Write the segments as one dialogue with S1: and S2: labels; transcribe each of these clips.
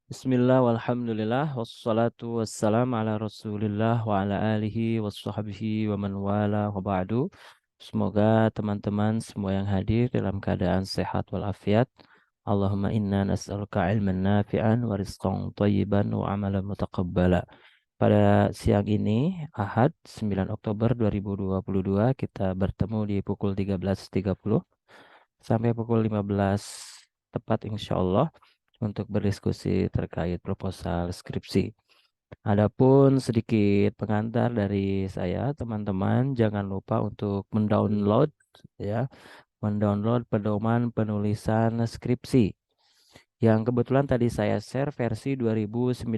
S1: Bismillah walhamdulillah wassalatu wassalam ala rasulillah wa ala alihi wassahabihi wa man wala wa ba'du. Semoga teman-teman semua yang hadir dalam keadaan sehat walafiat. Allahumma inna nas'aluka ilman nafi'an wa rizqan thayyiban wa amalan mutaqabbala. Pada siang ini, Ahad 9 Oktober 2022, kita bertemu di pukul 13.30 sampai pukul 15 tepat insya Allah untuk berdiskusi terkait proposal skripsi. Adapun sedikit pengantar dari saya, teman-teman jangan lupa untuk mendownload ya, mendownload pedoman penulisan skripsi yang kebetulan tadi saya share versi 2019.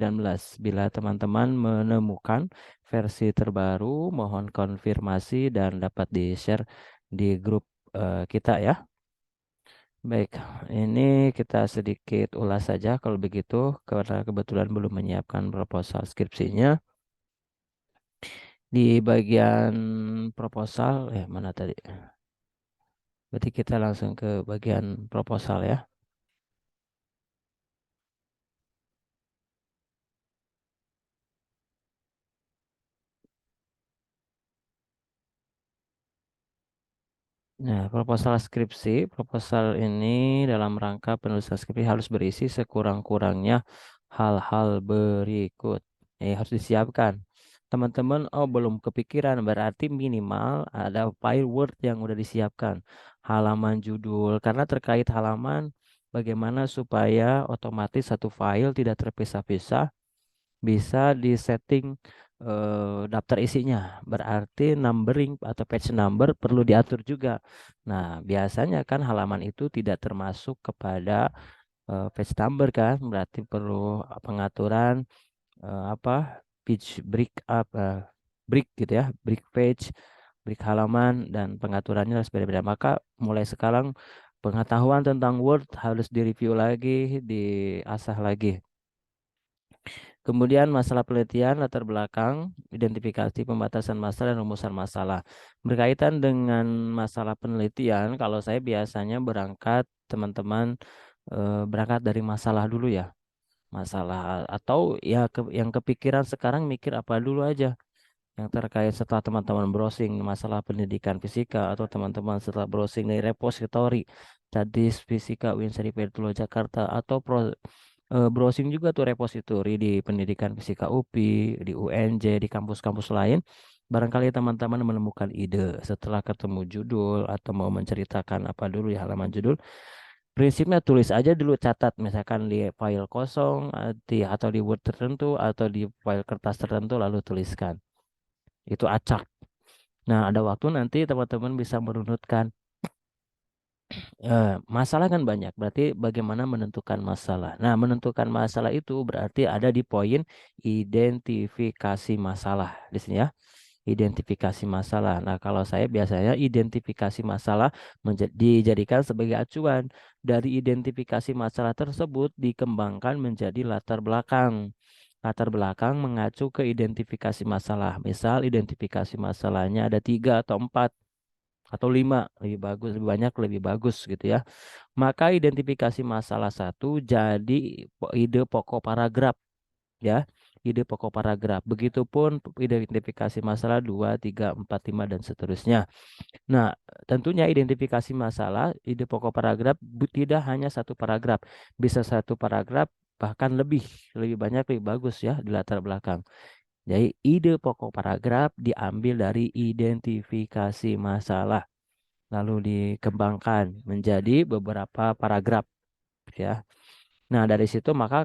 S1: Bila teman-teman menemukan versi terbaru, mohon konfirmasi dan dapat di-share di grup kita ya. Baik, ini kita sedikit ulas saja kalau begitu, karena kebetulan belum menyiapkan proposal skripsinya. Di bagian proposal, mana tadi? Berarti kita langsung ke bagian proposal ya. Nah, proposal ini dalam rangka penulisan skripsi harus berisi sekurang-kurangnya hal-hal berikut. Harus disiapkan. Teman-teman, oh belum kepikiran, berarti minimal ada file Word yang udah disiapkan. Halaman judul, karena terkait halaman, bagaimana supaya otomatis satu file tidak terpisah-pisah bisa disetting daftar isinya. Berarti numbering atau page number perlu diatur juga. Nah, biasanya kan halaman itu tidak termasuk kepada page number kan, berarti perlu pengaturan apa page break up break gitu ya, break page, break halaman dan pengaturannya harus beda-beda. Maka mulai sekarang pengetahuan tentang Word harus direview lagi, diasah lagi. Kemudian masalah penelitian, latar belakang, identifikasi pembatasan masalah dan rumusan masalah. Berkaitan dengan masalah penelitian, kalau saya biasanya teman-teman berangkat dari masalah dulu ya. Masalah atau ya yang kepikiran sekarang mikir apa dulu aja yang terkait setelah teman-teman browsing masalah pendidikan fisika atau teman-teman setelah browsing dari repositori tadi fisika Uinsri Petro Jakarta atau browsing juga tuh repositori di pendidikan fisika UPI, di UNJ, di kampus-kampus lain. Barangkali teman-teman menemukan ide setelah ketemu judul atau mau menceritakan apa dulu ya halaman judul. Prinsipnya tulis aja dulu, catat misalkan di file kosong atau di Word tertentu atau di file kertas tertentu lalu tuliskan. Itu acak. Nah, ada waktu nanti teman-teman bisa merunutkan. Masalah kan banyak, berarti bagaimana menentukan masalah. Nah, menentukan masalah itu berarti ada di poin identifikasi masalah di sini ya. Identifikasi masalah. Nah, kalau saya biasanya identifikasi masalah dijadikan sebagai acuan. Dari identifikasi masalah tersebut dikembangkan menjadi latar belakang. Latar belakang mengacu ke identifikasi masalah. Misal identifikasi masalahnya ada 3 atau 4 atau 5, lebih bagus, lebih banyak, lebih bagus gitu ya. Maka identifikasi masalah satu jadi ide pokok paragraf ya. Ide pokok paragraf. Begitupun identifikasi masalah 2, 3, 4, 5 dan seterusnya. Nah, tentunya identifikasi masalah, ide pokok paragraf tidak hanya satu paragraf. Bisa satu paragraf bahkan lebih banyak, lebih bagus ya di latar belakang. Jadi ide pokok paragraf diambil dari identifikasi masalah lalu dikembangkan menjadi beberapa paragraf ya. Nah, dari situ maka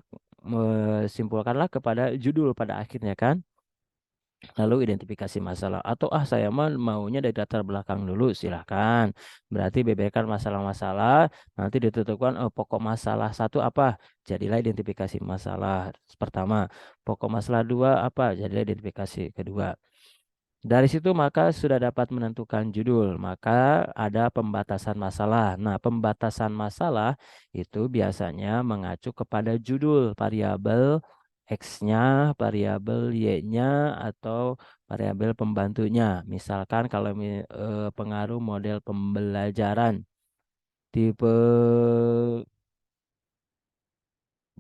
S1: simpulkanlah kepada judul pada akhirnya kan. Lalu identifikasi masalah atau saya maunya dari latar belakang dulu silahkan. Berarti beberkan masalah-masalah nanti ditentukan pokok masalah satu apa? Jadilah identifikasi masalah pertama. Pokok masalah dua apa? Jadilah identifikasi kedua. Dari situ maka sudah dapat menentukan judul, maka ada pembatasan masalah. Nah, pembatasan masalah itu biasanya mengacu kepada judul variabel X-nya, variabel Y-nya, atau variabel pembantunya. Misalkan kalau pengaruh model pembelajaran tipe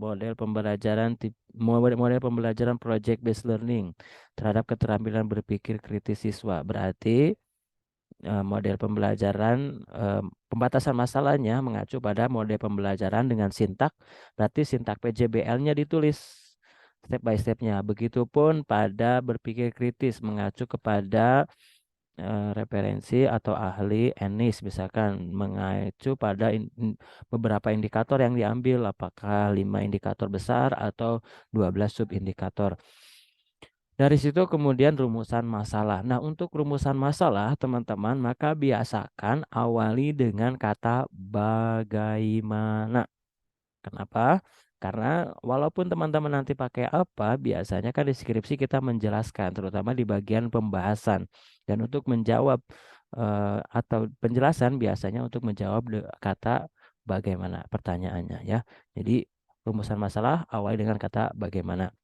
S1: model pembelajaran project based learning terhadap keterampilan berpikir kritis siswa. Berarti model pembelajaran pembatasan masalahnya mengacu pada model pembelajaran dengan sintak, berarti sintak PJBL-nya ditulis step by step-nya. Begitupun pada berpikir kritis mengacu kepada referensi atau ahli Ennis, misalkan mengacu pada beberapa indikator yang diambil, apakah 5 indikator besar atau 12 subindikator. Dari situ kemudian rumusan masalah. Nah, untuk rumusan masalah, teman-teman, maka biasakan awali dengan kata bagaimana. Kenapa? Karena walaupun teman-teman nanti pakai apa, biasanya kan di skripsi kita menjelaskan, terutama di bagian pembahasan. Dan untuk menjawab atau penjelasan biasanya untuk menjawab kata bagaimana pertanyaannya ya. Jadi rumusan masalah awali dengan kata bagaimana.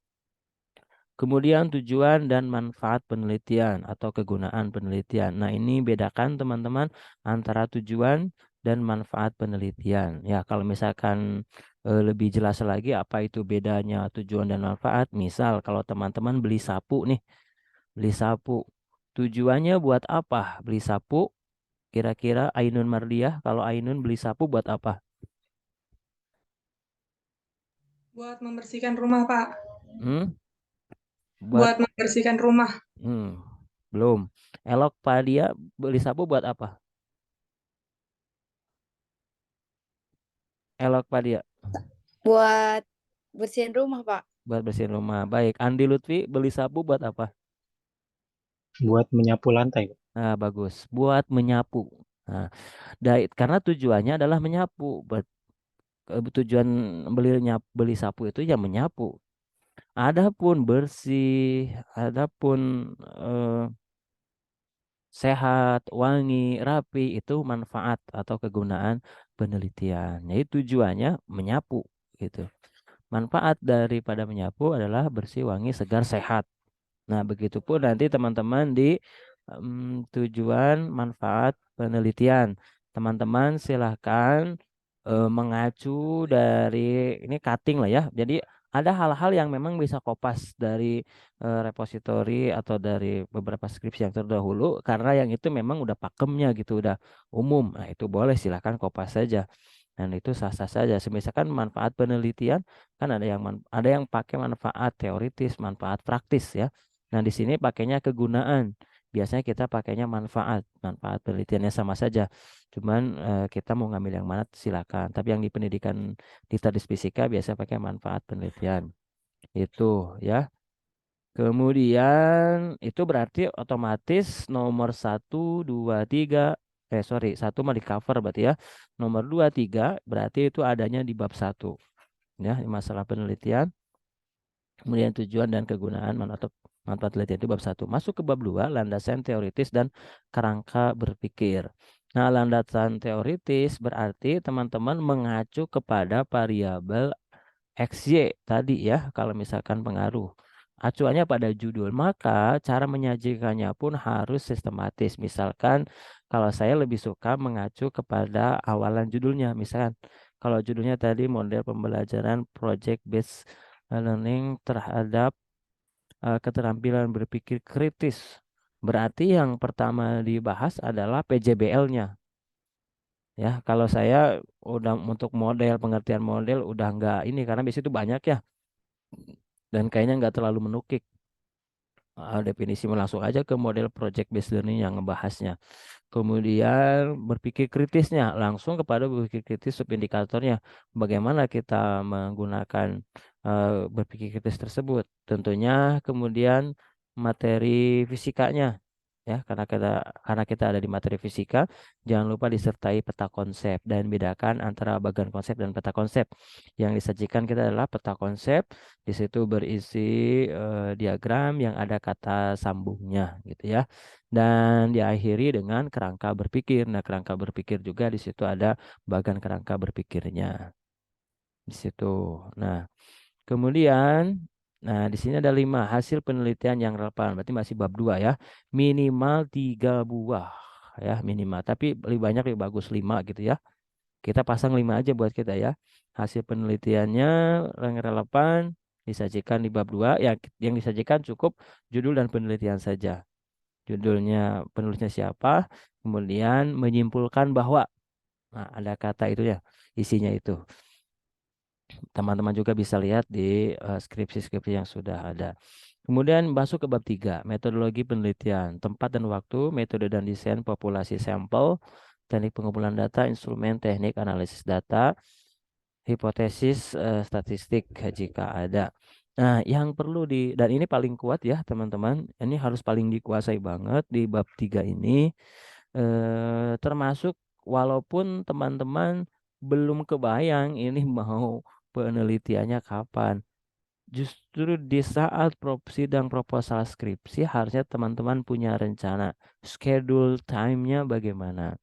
S1: Kemudian tujuan dan manfaat penelitian atau kegunaan penelitian. Nah, ini bedakan teman-teman antara tujuan dan manfaat penelitian. Ya, kalau misalkan lebih jelas lagi apa itu bedanya tujuan dan manfaat. Misal kalau teman-teman beli sapu nih, beli sapu. Tujuannya buat apa? Beli sapu. Kira-kira Ainun Mardiah, kalau Ainun beli sapu buat apa?
S2: Buat membersihkan rumah, Pak.
S1: Hmm? Buat
S2: Buat membersihkan rumah.
S1: hmm, belum. Elok Pak dia beli sapu buat apa? Elok Pak dia.
S3: Buat bersihin rumah, Pak.
S1: Buat bersihin rumah. Baik, Andi Lutfi beli sapu buat apa?
S4: Buat menyapu lantai.
S1: Nah, bagus. Buat menyapu. Nah, karena tujuannya adalah menyapu. Tujuan beli sapu itu ya menyapu. Adapun bersih, adapun eh, sehat, wangi, rapi itu manfaat atau kegunaan penelitian. Jadi tujuannya menyapu gitu. Manfaat daripada menyapu adalah bersih, wangi, segar, sehat. Nah, begitupun nanti teman-teman di tujuan manfaat penelitian. Teman-teman silahkan mengacu dari ini cutting lah ya. Jadi ada hal-hal yang memang bisa kopas dari repositori atau dari beberapa skripsi yang terdahulu karena yang itu memang udah pakemnya gitu, udah umum. Nah, itu boleh silahkan kopas saja. Dan itu sah-sah saja. Misalkan manfaat penelitian kan ada yang pakai manfaat teoritis, manfaat praktis ya. Nah, di sini pakainya kegunaan. Biasanya kita pakainya manfaat. Manfaat penelitiannya sama saja. Cuman kita mau ngambil yang mana silakan. Tapi yang di pendidikan di Stadis Fisika biasa pakai manfaat penelitian. Itu ya. Kemudian itu berarti otomatis nomor satu, dua, tiga. Sorry, satu mah di cover berarti ya. Nomor dua, tiga berarti itu adanya di bab satu. Ya, masalah penelitian. Kemudian tujuan dan kegunaan atau manfaat penelitian itu bab satu. Masuk ke bab 2, landasan teoritis dan kerangka berpikir. Nah, landasan teoritis berarti teman-teman mengacu kepada variabel XY tadi ya, kalau misalkan pengaruh. Acuannya pada judul, maka cara menyajikannya pun harus sistematis. Misalkan kalau saya lebih suka mengacu kepada awalan judulnya. Misalkan kalau judulnya tadi model pembelajaran project based learning terhadap keterampilan berpikir kritis. Berarti yang pertama dibahas adalah PJBL-nya. Ya, kalau saya udah untuk model pengertian model udah nggak ini karena di situ banyak ya dan kayaknya nggak terlalu menukik. Definisi langsung aja ke model project based learning yang ngebahasnya. Kemudian berpikir kritisnya langsung kepada berpikir kritis subindikatornya. Bagaimana kita menggunakan berpikir kritis tersebut? Tentunya kemudian materi fisikanya ya karena kita ada di materi fisika, jangan lupa disertai peta konsep dan bedakan antara bagian konsep dan peta konsep. Yang disajikan kita adalah peta konsep, di situ berisi diagram yang ada kata sambungnya gitu ya, dan diakhiri dengan kerangka berpikir. Nah, kerangka berpikir juga di situ ada bagian kerangka berpikirnya di situ. Nah, kemudian, nah di sini ada 5 hasil penelitian yang relevan. Berarti masih bab 2 ya. Minimal 3 buah ya minimal. Tapi lebih banyak lebih bagus 5 gitu ya. Kita pasang 5 aja buat kita ya. hasil penelitiannya yang relevan disajikan di bab 2. Yang disajikan cukup judul dan penelitian saja. Judulnya, penulisnya siapa, kemudian menyimpulkan bahwa, nah, ada kata itu ya, isinya itu. Teman-teman juga bisa lihat di skripsi-skripsi yang sudah ada. Kemudian masuk ke bab 3, metodologi penelitian, tempat dan waktu, metode dan desain populasi sampel, teknik pengumpulan data, instrumen, teknik analisis data, hipotesis statistik jika ada. Nah, yang perlu dan ini paling kuat ya teman-teman, ini harus paling dikuasai banget di bab 3 ini, termasuk walaupun teman-teman belum kebayang ini mau penelitiannya kapan. Justru di saat sidang proposal skripsi harusnya teman-teman punya rencana, schedule time-nya bagaimana.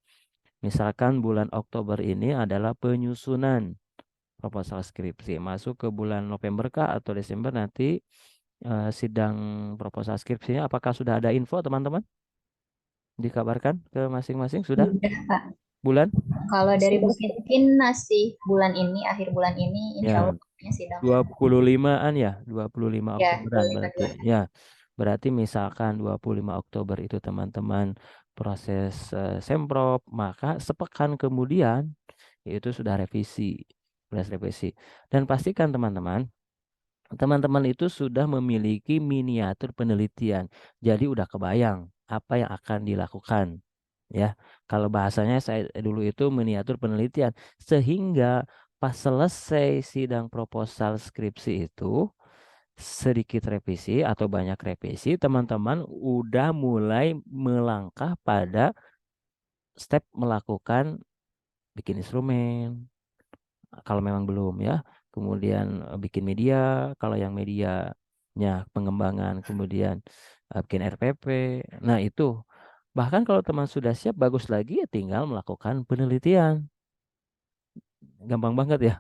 S1: Misalkan bulan Oktober ini adalah penyusunan proposal skripsi. Masuk ke bulan November kah atau Desember nanti sidang proposal skripsinya. Apakah sudah ada info teman-teman? Dikabarkan ke masing-masing sudah?
S5: Udah, Pak.
S1: Bulan?
S5: Kalau dari Bu Kevin masih bulan ini, akhir bulan ini, insya
S1: Ya,
S5: Allah sidang.
S1: 25-an ya, 25
S5: Ya,
S1: Oktoberan
S5: 25
S1: berarti. Ya, berarti misalkan 25 Oktober itu teman-teman proses semprop, maka sepekan kemudian itu sudah revisi. Dan pastikan teman-teman itu sudah memiliki miniatur penelitian. Jadi udah kebayang apa yang akan dilakukan. Ya, kalau bahasanya saya dulu itu miniatur penelitian, sehingga pas selesai sidang proposal skripsi itu sedikit revisi atau banyak revisi, teman-teman udah mulai melangkah pada step melakukan bikin instrumen kalau memang belum ya, kemudian bikin media kalau yang medianya pengembangan, kemudian bikin RPP. Nah itu bahkan kalau teman sudah siap, bagus lagi ya tinggal melakukan penelitian. Gampang banget ya.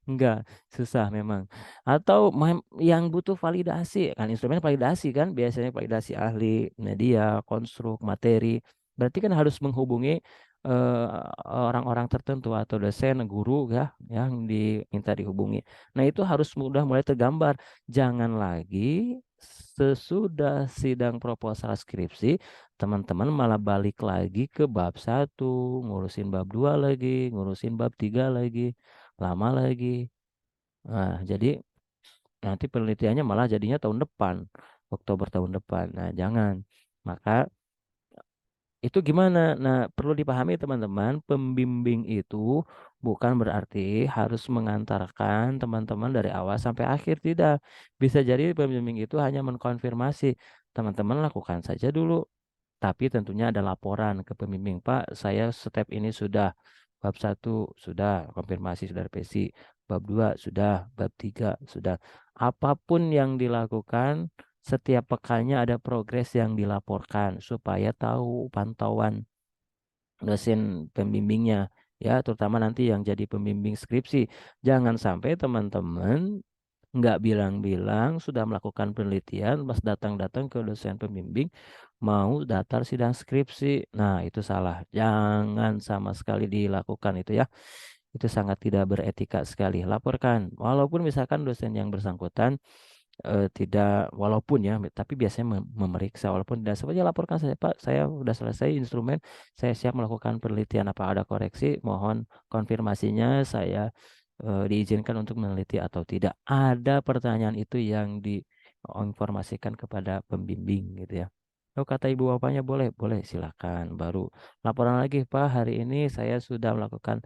S1: Enggak, susah memang. Atau yang butuh validasi, kan instrumen validasi kan, biasanya validasi ahli, media, konstruk, materi. Berarti kan harus menghubungi eh, orang-orang tertentu atau dosen, guru ya, yang diminta dihubungi. Nah, itu harus mudah mulai tergambar. Jangan lagi sesudah sidang proposal skripsi, teman-teman malah balik lagi ke bab 1, ngurusin bab 2 lagi, ngurusin bab 3 lagi, lama lagi. Nah, jadi nanti penelitiannya malah jadinya tahun depan, Oktober tahun depan. Nah, jangan. Maka itu gimana? Nah, perlu dipahami teman-teman, pembimbing itu bukan berarti harus mengantarkan teman-teman dari awal sampai akhir. Tidak. Bisa jadi pembimbing itu hanya mengkonfirmasi. Teman-teman lakukan saja dulu. Tapi tentunya ada laporan ke pembimbing, Pak, saya step ini sudah, bab 1 sudah, konfirmasi sudah revisi, bab 2 sudah, bab 3 sudah. Apapun yang dilakukan, setiap pekannya ada progres yang dilaporkan supaya tahu pantauan dosen pembimbingnya ya, terutama nanti yang jadi pembimbing skripsi. Jangan sampai teman-teman nggak bilang-bilang sudah melakukan penelitian, pas datang-datang ke dosen pembimbing mau daftar sidang skripsi. Nah, itu salah. Jangan sama sekali dilakukan itu ya. Itu sangat tidak beretika sekali. Laporkan. Walaupun misalkan dosen yang bersangkutan tidak, walaupun ya, tapi biasanya memeriksa. Walaupun tidak sempat, ya laporkan saja, Pak, saya sudah selesai instrumen, saya siap melakukan penelitian, apa ada koreksi, mohon konfirmasinya, saya diizinkan untuk meneliti atau tidak. Ada pertanyaan itu yang diinformasikan kepada pembimbing gitu ya. Oh, kata ibu bapaknya boleh, boleh silakan. Baru laporan lagi, Pak, hari ini saya sudah melakukan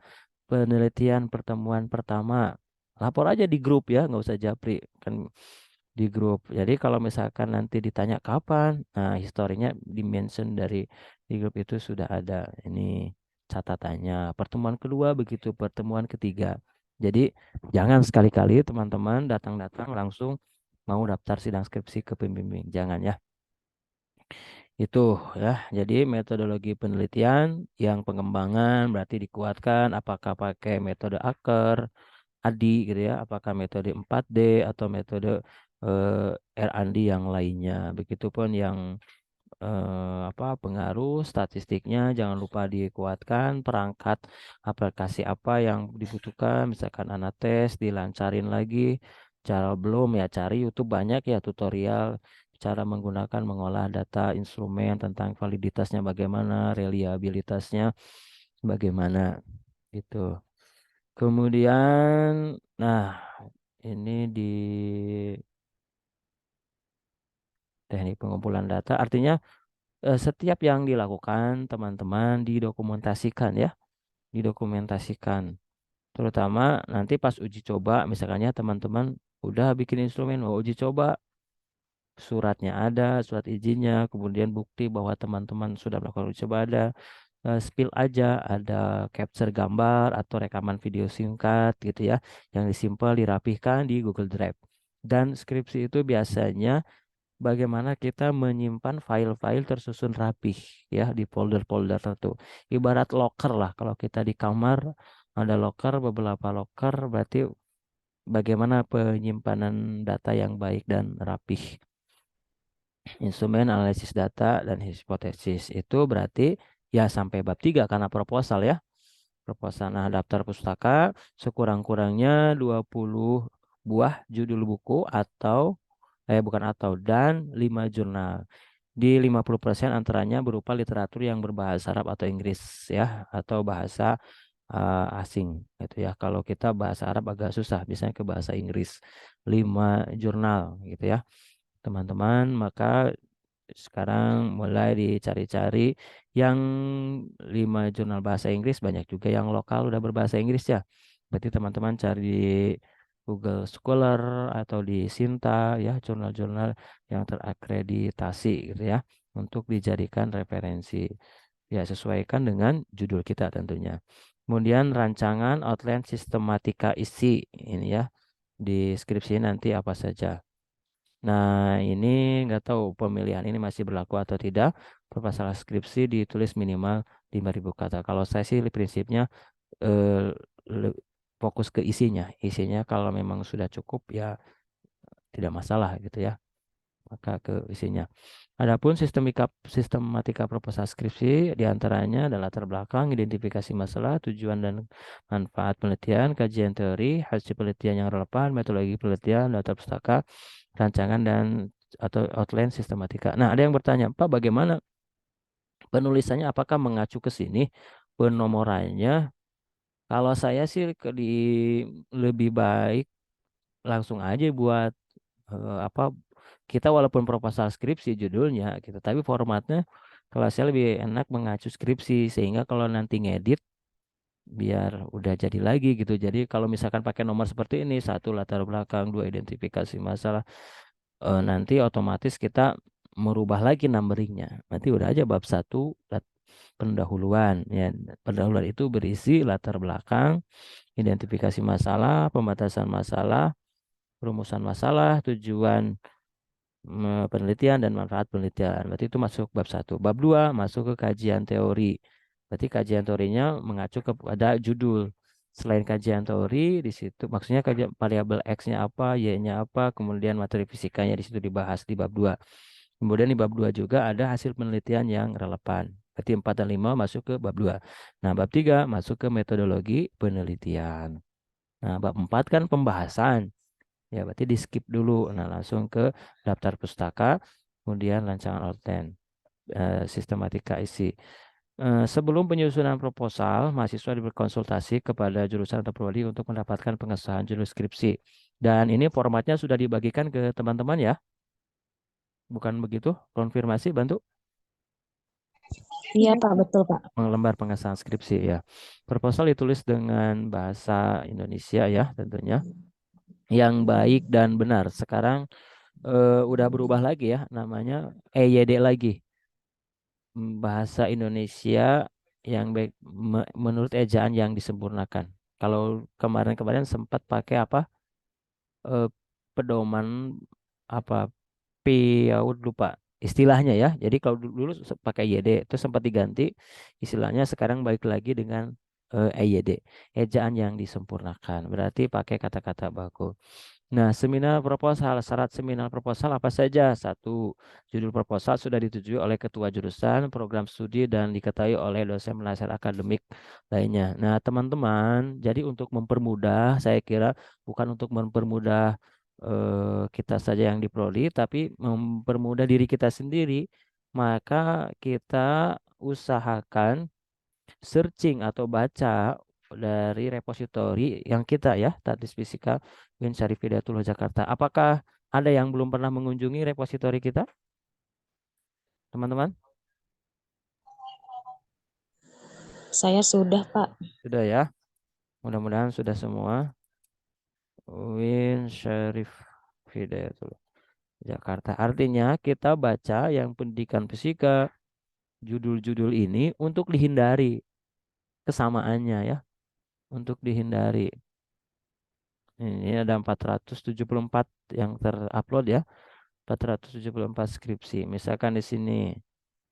S1: penelitian pertemuan pertama. Lapor aja di grup ya, nggak usah japri kan, di grup. Jadi kalau misalkan nanti ditanya kapan, nah historinya dimention dari di grup itu sudah ada ini catatannya. Pertemuan kedua begitu, pertemuan ketiga. Jadi jangan sekali-kali teman-teman datang-datang langsung mau daftar sidang skripsi ke pembimbing. Jangan ya. Itu ya. Jadi metodologi penelitian yang pengembangan berarti dikuatkan apakah pakai metode Aker, ADI gitu ya, apakah metode 4D atau metode R&D yang lainnya. Begitupun yang pengaruh statistiknya jangan lupa dikuatkan, perangkat aplikasi apa yang dibutuhkan, misalkan Anates dilancarin lagi, cara belum ya cari YouTube banyak ya tutorial cara menggunakan mengolah data instrumen tentang validitasnya bagaimana, reliabilitasnya bagaimana gitu. Kemudian nah ini di teknik pengumpulan data artinya setiap yang dilakukan teman-teman didokumentasikan ya, didokumentasikan. Terutama nanti pas uji coba, misalkannya teman-teman udah bikin instrumen, mau uji coba, suratnya ada, surat izinnya, kemudian bukti bahwa teman-teman sudah melakukan uji coba ada, spill aja, ada capture gambar atau rekaman video singkat gitu ya, yang disimpan dirapihkan di Google Drive. Dan skripsi itu biasanya bagaimana kita menyimpan file-file tersusun rapih ya di folder-folder tertentu. Ibarat locker lah, kalau kita di kamar ada locker, beberapa locker, berarti bagaimana penyimpanan data yang baik dan rapih. Instrumen analisis data dan hipotesis itu berarti ya sampai bab 3 karena proposal ya. Proposal. Nah, daftar pustaka sekurang-kurangnya 20 buah judul buku atau dan 5 jurnal. Di 50% antaranya berupa literatur yang berbahasa Arab atau Inggris ya atau bahasa asing gitu ya. Kalau kita bahasa Arab agak susah, biasanya ke bahasa Inggris. 5 jurnal gitu ya. Teman-teman, maka sekarang mulai dicari-cari yang 5 jurnal bahasa Inggris, banyak juga yang lokal udah berbahasa Inggris ya. Berarti teman-teman cari di Google Scholar atau di Sinta ya, jurnal-jurnal yang terakreditasi gitu ya untuk dijadikan referensi. Ya, sesuaikan dengan judul kita tentunya. Kemudian rancangan outline sistematika isi ini ya. Di skripsi nanti apa saja. Nah, ini nggak tahu pemilihan ini masih berlaku atau tidak. Proposal skripsi ditulis minimal 5.000 kata. Kalau saya sih prinsipnya eh, fokus ke isinya. Isinya kalau memang sudah cukup ya tidak masalah gitu ya. Maka ke isinya. Adapun sistematika proposal skripsi diantaranya adalah latar belakang, identifikasi masalah, tujuan dan manfaat penelitian, kajian teori, hasil penelitian yang relevan, metodologi penelitian, daftar pustaka, rancangan dan atau outline sistematika. Nah, ada yang bertanya, Pak, bagaimana penulisannya? Apakah mengacu ke sini? Penomorannya? Kalau saya sih lebih baik langsung aja buat kita walaupun proposal skripsi judulnya gitu, tapi formatnya kalau saya lebih enak mengacu skripsi sehingga kalau nanti ngedit biar udah jadi lagi gitu. Jadi kalau misalkan pakai nomor seperti ini, 1 latar belakang, 2 identifikasi masalah, nanti otomatis kita merubah lagi numberingnya. Nanti udah aja bab 1 pendahuluan ya. Pendahuluan itu berisi latar belakang, identifikasi masalah, pembatasan masalah, rumusan masalah, tujuan penelitian dan manfaat penelitian. Berarti itu masuk bab 1. Bab 2 masuk ke kajian teori. Berarti kajian teorinya mengacu kepada judul. Selain kajian teori, di situ maksudnya kajian variabel X-nya apa, Y-nya apa, kemudian materi fisikanya di situ dibahas di bab 2. Kemudian di bab 2 juga ada hasil penelitian yang relevan. Berarti 4 dan 5 masuk ke bab 2. Nah, bab 3 masuk ke metodologi penelitian. Nah, bab 4 kan pembahasan. Ya, berarti di skip dulu. Nah, langsung ke daftar pustaka, kemudian rancangan outline, sistematika isi. Sebelum penyusunan proposal, mahasiswa berkonsultasi kepada jurusan atau prodi untuk mendapatkan pengesahan judul skripsi. Dan ini formatnya sudah dibagikan ke teman-teman ya? Bukan begitu? Konfirmasi, bantu?
S6: Iya Pak, betul Pak.
S1: Lembar pengesahan skripsi ya. Proposal ditulis dengan bahasa Indonesia ya tentunya. Yang baik dan benar. Sekarang udah berubah lagi ya namanya EYD lagi. Bahasa Indonesia yang baik menurut ejaan yang disempurnakan. Kalau kemarin-kemarin sempat pakai apa? Pedoman apa? Lupa istilahnya ya. Jadi kalau dulu pakai YD itu sempat diganti istilahnya, sekarang balik lagi dengan EYD, ejaan yang disempurnakan. Berarti pakai kata-kata baku. Nah, seminar proposal, syarat seminar proposal apa saja? Satu, judul proposal sudah disetujui oleh ketua jurusan, program studi, dan diketahui oleh dosen penasihat akademik lainnya. Nah, teman-teman, jadi untuk mempermudah, saya kira bukan untuk mempermudah kita saja yang di prodi, tapi mempermudah diri kita sendiri, maka kita usahakan searching atau baca dari repositori yang kita ya, Tahdits Fisika Win Syarif Hidayatullah Jakarta. Apakah ada yang belum pernah mengunjungi repositori kita, teman-teman?
S6: Saya sudah, Pak.
S1: Sudah ya? Mudah-mudahan sudah semua. Win Syarif Hidayatullah Jakarta. Artinya kita baca yang pendidikan fisika, judul-judul ini untuk dihindari kesamaannya ya, untuk dihindari. Ini ada 474 yang terupload ya. 474 skripsi. Misalkan di sini,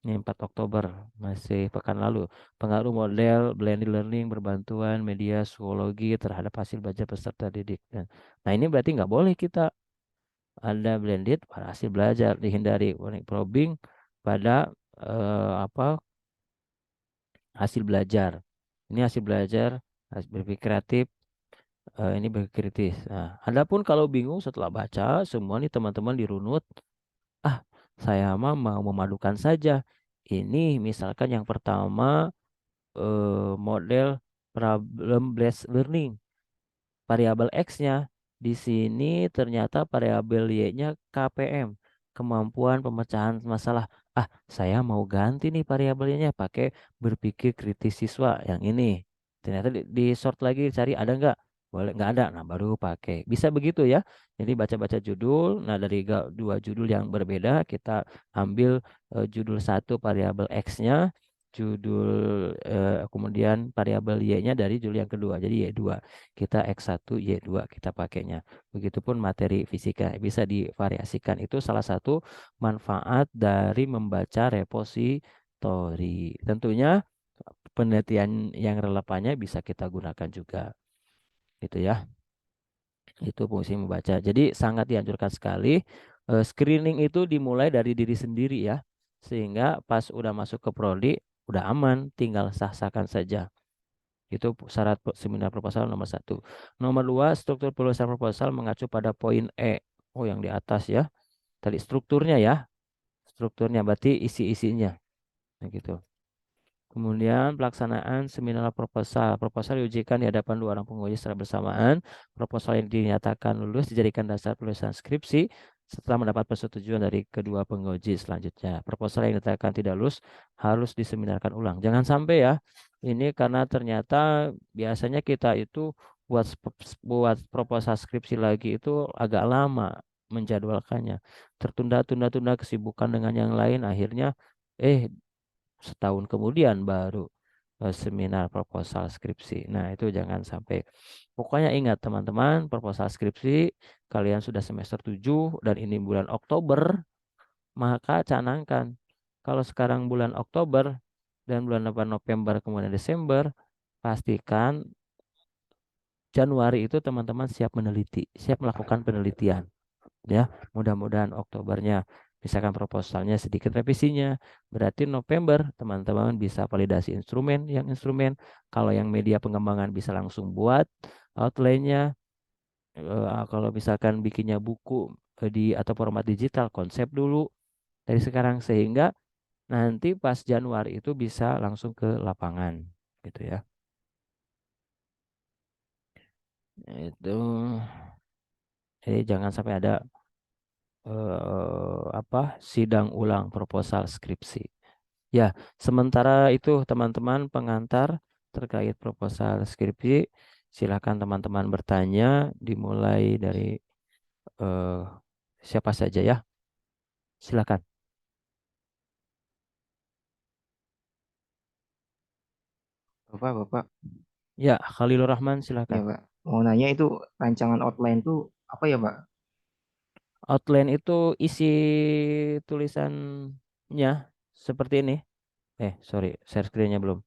S1: ini 4 Oktober, masih pekan lalu. Pengaruh model blended learning berbantuan media psikologi terhadap hasil belajar peserta didik. Nah, ini berarti nggak boleh kita ada blended pada hasil belajar, dihindari probing pada hasil belajar. Ini hasil belajar, hasil berpikir kreatif, ini berkritis. Nah, adapun kalau bingung setelah baca semua nih teman-teman dirunut, saya mah mau memadukan saja. Ini misalkan yang pertama model problem based learning. Variabel X-nya di sini ternyata variabel Y-nya KPM, kemampuan pemecahan masalah. Saya mau ganti nih variabelnya pakai berpikir kritis siswa yang ini. Ternyata di sort lagi cari ada nggak? Boleh nggak ada. Nah, baru pakai. Bisa begitu ya. Jadi baca-baca judul. Nah, dari dua judul yang berbeda kita ambil judul satu variabel X-nya, judul kemudian variabel Y-nya dari judul yang kedua. Jadi Y2. Kita X1, Y2 kita pakainya. Begitupun materi fisika bisa divariasikan. Itu salah satu manfaat dari membaca repositori. Tentunya penelitian yang relevannya bisa kita gunakan juga. Gitu ya. Itu fungsi membaca. Jadi sangat dianjurkan sekali. Screening itu dimulai dari diri sendiri ya. Sehingga pas udah masuk ke prodi, udah aman, tinggal sah-sahkan saja. Itu syarat seminar proposal nomor 1. Nomor 2, struktur penulisan proposal mengacu pada poin E. Oh, yang di atas ya. Tadi strukturnya ya. Strukturnya berarti isi-isinya. Nah, gitu. Kemudian pelaksanaan seminar proposal. Proposal diujikan di hadapan 2 orang penguji secara bersamaan. Proposal yang dinyatakan lulus dijadikan dasar penulisan skripsi setelah mendapat persetujuan dari kedua penguji selanjutnya. Proposal yang dinyatakan tidak lulus harus diseminarkan ulang. Jangan sampai ya. Ini karena ternyata biasanya kita itu buat proposal skripsi lagi itu agak lama menjadwalkannya. Tertunda-tunda kesibukan dengan yang lain, akhirnya setahun kemudian baru seminar proposal skripsi. Nah, itu jangan sampai. Pokoknya ingat teman-teman, proposal skripsi kalian sudah semester 7 dan ini bulan Oktober, maka canangkan. Kalau sekarang bulan Oktober dan bulan depan November kemudian Desember, pastikan Januari itu teman-teman siap meneliti, siap melakukan penelitian. Ya, mudah-mudahan Oktobernya misalkan proposalnya sedikit revisinya, berarti November teman-teman bisa validasi instrumen. Kalau yang media pengembangan bisa langsung buat outline-nya. Kalau misalkan bikinnya buku atau format digital, konsep dulu dari sekarang sehingga nanti pas Januari itu bisa langsung ke lapangan gitu ya. Itu jadi jangan sampai ada sidang ulang proposal skripsi. Ya, sementara itu teman-teman pengantar terkait proposal skripsi, silakan teman-teman bertanya, dimulai dari siapa saja ya. Silakan.
S7: Bapak.
S1: Ya, Khalilur Rahman
S7: Ya,
S1: silakan.
S7: Pak. Mau nanya itu rancangan outline itu apa ya, Pak?
S1: Outline itu isi tulisannya seperti ini. Sorry, share screen-nya belum.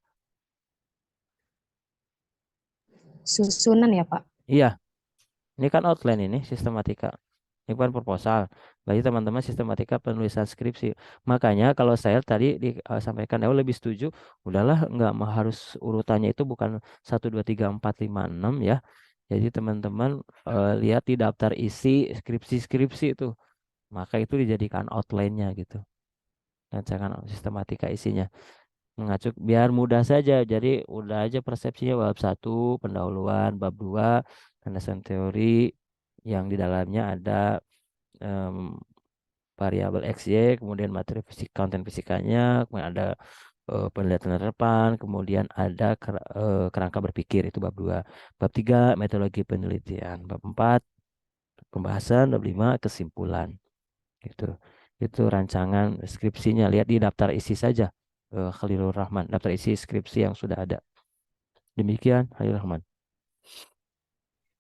S6: susunan ya, Pak?
S1: Iya, ini kan outline ini sistematika. Ini kan proposal. Berarti teman-teman sistematika penulisan skripsi. Makanya kalau saya tadi disampaikan, lebih setuju. Udahlah, nggak harus urutannya itu bukan 1, 2, 3, 4, 5, 6 ya. Jadi teman-teman lihat di daftar isi skripsi-skripsi itu. Maka itu dijadikan outline-nya gitu. Rancangan sistematika isinya. Mengacu biar mudah saja. Jadi udah aja persepsinya bab 1, pendahuluan, bab 2, landasan teori yang di dalamnya ada variabel X, Y, kemudian materi fisik, konten fisikanya, kemudian ada penelitian penerapan, kemudian ada kerangka berpikir, itu bab 2. Bab 3, metodologi penelitian. Bab 4, pembahasan. Bab 5, kesimpulan. Gitu. Itu rancangan skripsinya. Lihat di daftar isi saja, Khalilur Rahman, daftar isi skripsi yang sudah ada. Demikian, Khalilur Rahman.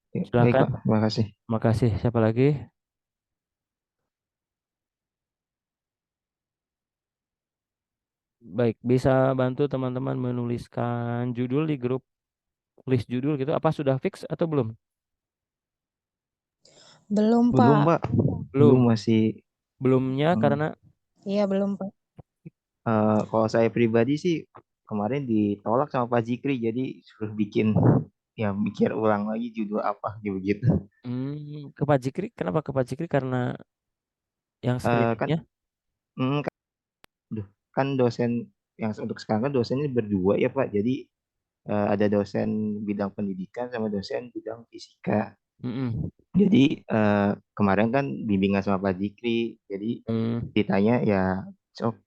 S7: Baik,
S1: Silakan.
S7: Pak. Terima kasih.
S1: Makasih. Siapa lagi? Baik, bisa bantu teman-teman menuliskan judul di grup, list judul gitu. Apa sudah fix atau belum?
S6: Belum,
S7: Belum,
S6: Pak.
S7: Pak. Belum,
S1: Belum.
S7: masih.
S1: Belumnya karena
S6: Iya, belum, Pak.
S7: Kalau saya pribadi sih kemarin ditolak sama Pak Zikri, jadi suruh bikin ya mikir ulang lagi judul apa gitu.
S1: ke Pak Jikri. Kenapa ke Pak Jikri? Karena yang
S7: Kan,
S1: skripsinya.
S7: kan, duh, kan dosen yang untuk sekarang kan dosennya berdua ya Pak. Jadi ada dosen bidang pendidikan sama dosen bidang fisika.
S1: Mm-mm.
S7: Jadi kemarin kan bimbingan sama Pak Zikri. Jadi
S1: Mm,
S7: ditanya ya, sok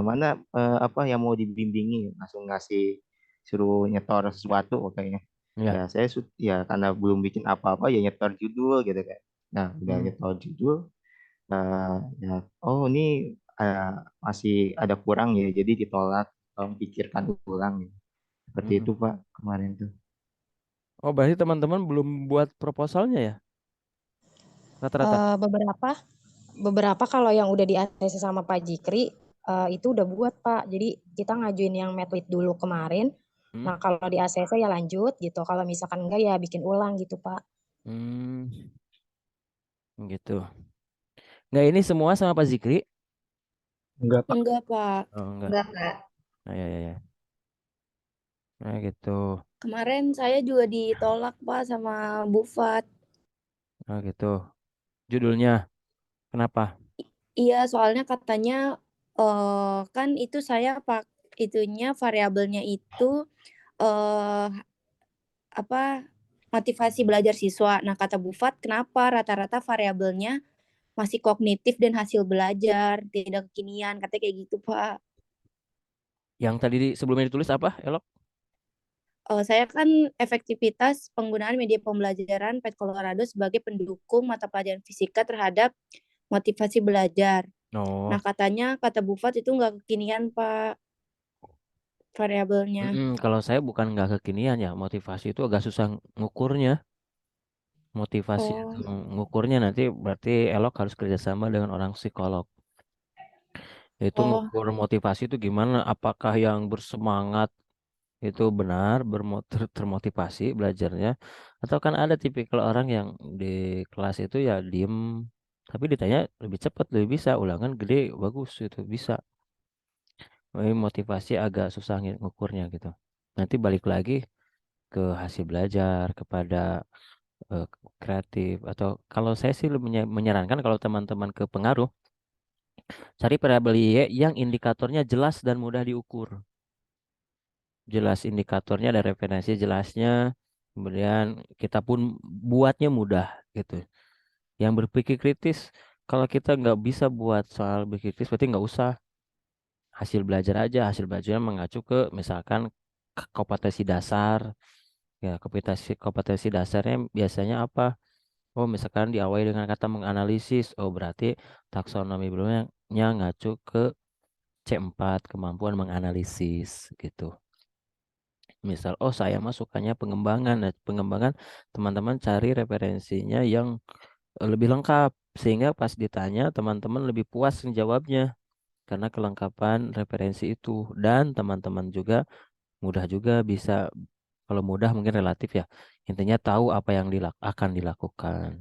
S7: mana apa yang mau dibimbingi, langsung ngasih suruh nyetor sesuatu kayaknya.
S1: ya.
S7: Ya saya ya karena belum bikin apa-apa ya nyetor judul gitu kan. Nah udah
S1: Mm,
S7: nyetor judul, ya oh ini masih ada kurang ya, jadi ditolak, tolong pikirkan ulang gitu. Seperti
S1: mm.
S7: itu Pak kemarin tuh.
S1: Oh, berarti teman-teman belum buat proposalnya ya? Rata-rata.
S6: Beberapa kalau yang udah di ACC sama Pak Jikri itu udah buat, Pak. Jadi kita ngajuin yang medlit dulu kemarin.
S1: Hmm.
S6: Nah, kalau di ACC ya lanjut gitu. Kalau misalkan enggak ya bikin ulang gitu, Pak.
S1: Hmm, gitu. Nggak, ini semua sama Pak Zikri?
S4: Enggak, Pak.
S3: Enggak, Pak.
S1: Oh, enggak.
S5: Enggak, Kak.
S1: Nah, ya, ya, ya. Nah, gitu.
S3: Kemarin saya juga ditolak, Pak, sama Bu Fat.
S1: Nah, gitu. Judulnya kenapa?
S3: Iya, soalnya katanya kan itu saya pak itunya variabelnya itu eh apa motivasi belajar siswa. Nah, kata Bu Fat, kenapa rata-rata variabelnya masih kognitif dan hasil belajar, tidak kekinian, katanya kayak gitu, Pak.
S1: Yang tadi sebelumnya ditulis apa, Elok?
S3: Saya kan efektivitas penggunaan media pembelajaran PET Colorado sebagai pendukung mata pelajaran fisika terhadap motivasi belajar.
S1: Oh.
S3: Nah, katanya kata Bu Fat itu nggak kekinian, Pak, variabelnya.
S1: Kalau saya bukan nggak kekinian ya, motivasi itu agak susah ngukurnya. Motivasi itu
S3: Oh,
S1: ngukurnya nanti berarti Elok harus kerjasama dengan orang psikolog. Itu
S3: oh,
S1: ngukur motivasi itu gimana? Apakah yang bersemangat itu benar termotivasi belajarnya, atau kan ada tipikal orang yang di kelas itu ya diem, tapi ditanya lebih cepat, lebih bisa, ulangan gede, bagus, itu bisa. Ini motivasi agak susah ngukurnya gitu. Nanti balik lagi ke hasil belajar, kepada eh, kreatif, atau kalau saya sih lebih menyarankan kalau teman-teman ke pengaruh, cari variabel Y yang indikatornya jelas dan mudah diukur. Jelas indikatornya, ada referensi jelasnya, kemudian kita pun buatnya mudah gitu. Yang berpikir kritis, kalau kita nggak bisa buat soal berpikir kritis, berarti nggak usah. Hasil belajar aja, hasil belajarnya mengacu ke misalkan kompetensi dasar. Ya, kompetensi dasarnya biasanya apa? Oh, misalkan diawali dengan kata menganalisis. Oh, berarti taksonomi belumnya ngacu ke C4, kemampuan menganalisis gitu. Misal, oh saya mah sukanya pengembangan. Nah, pengembangan teman-teman cari referensinya yang lebih lengkap, sehingga pas ditanya teman-teman lebih puas menjawabnya karena kelengkapan referensi itu. Dan teman-teman juga mudah juga bisa Kalau mudah mungkin relatif ya. Intinya tahu apa yang akan dilakukan.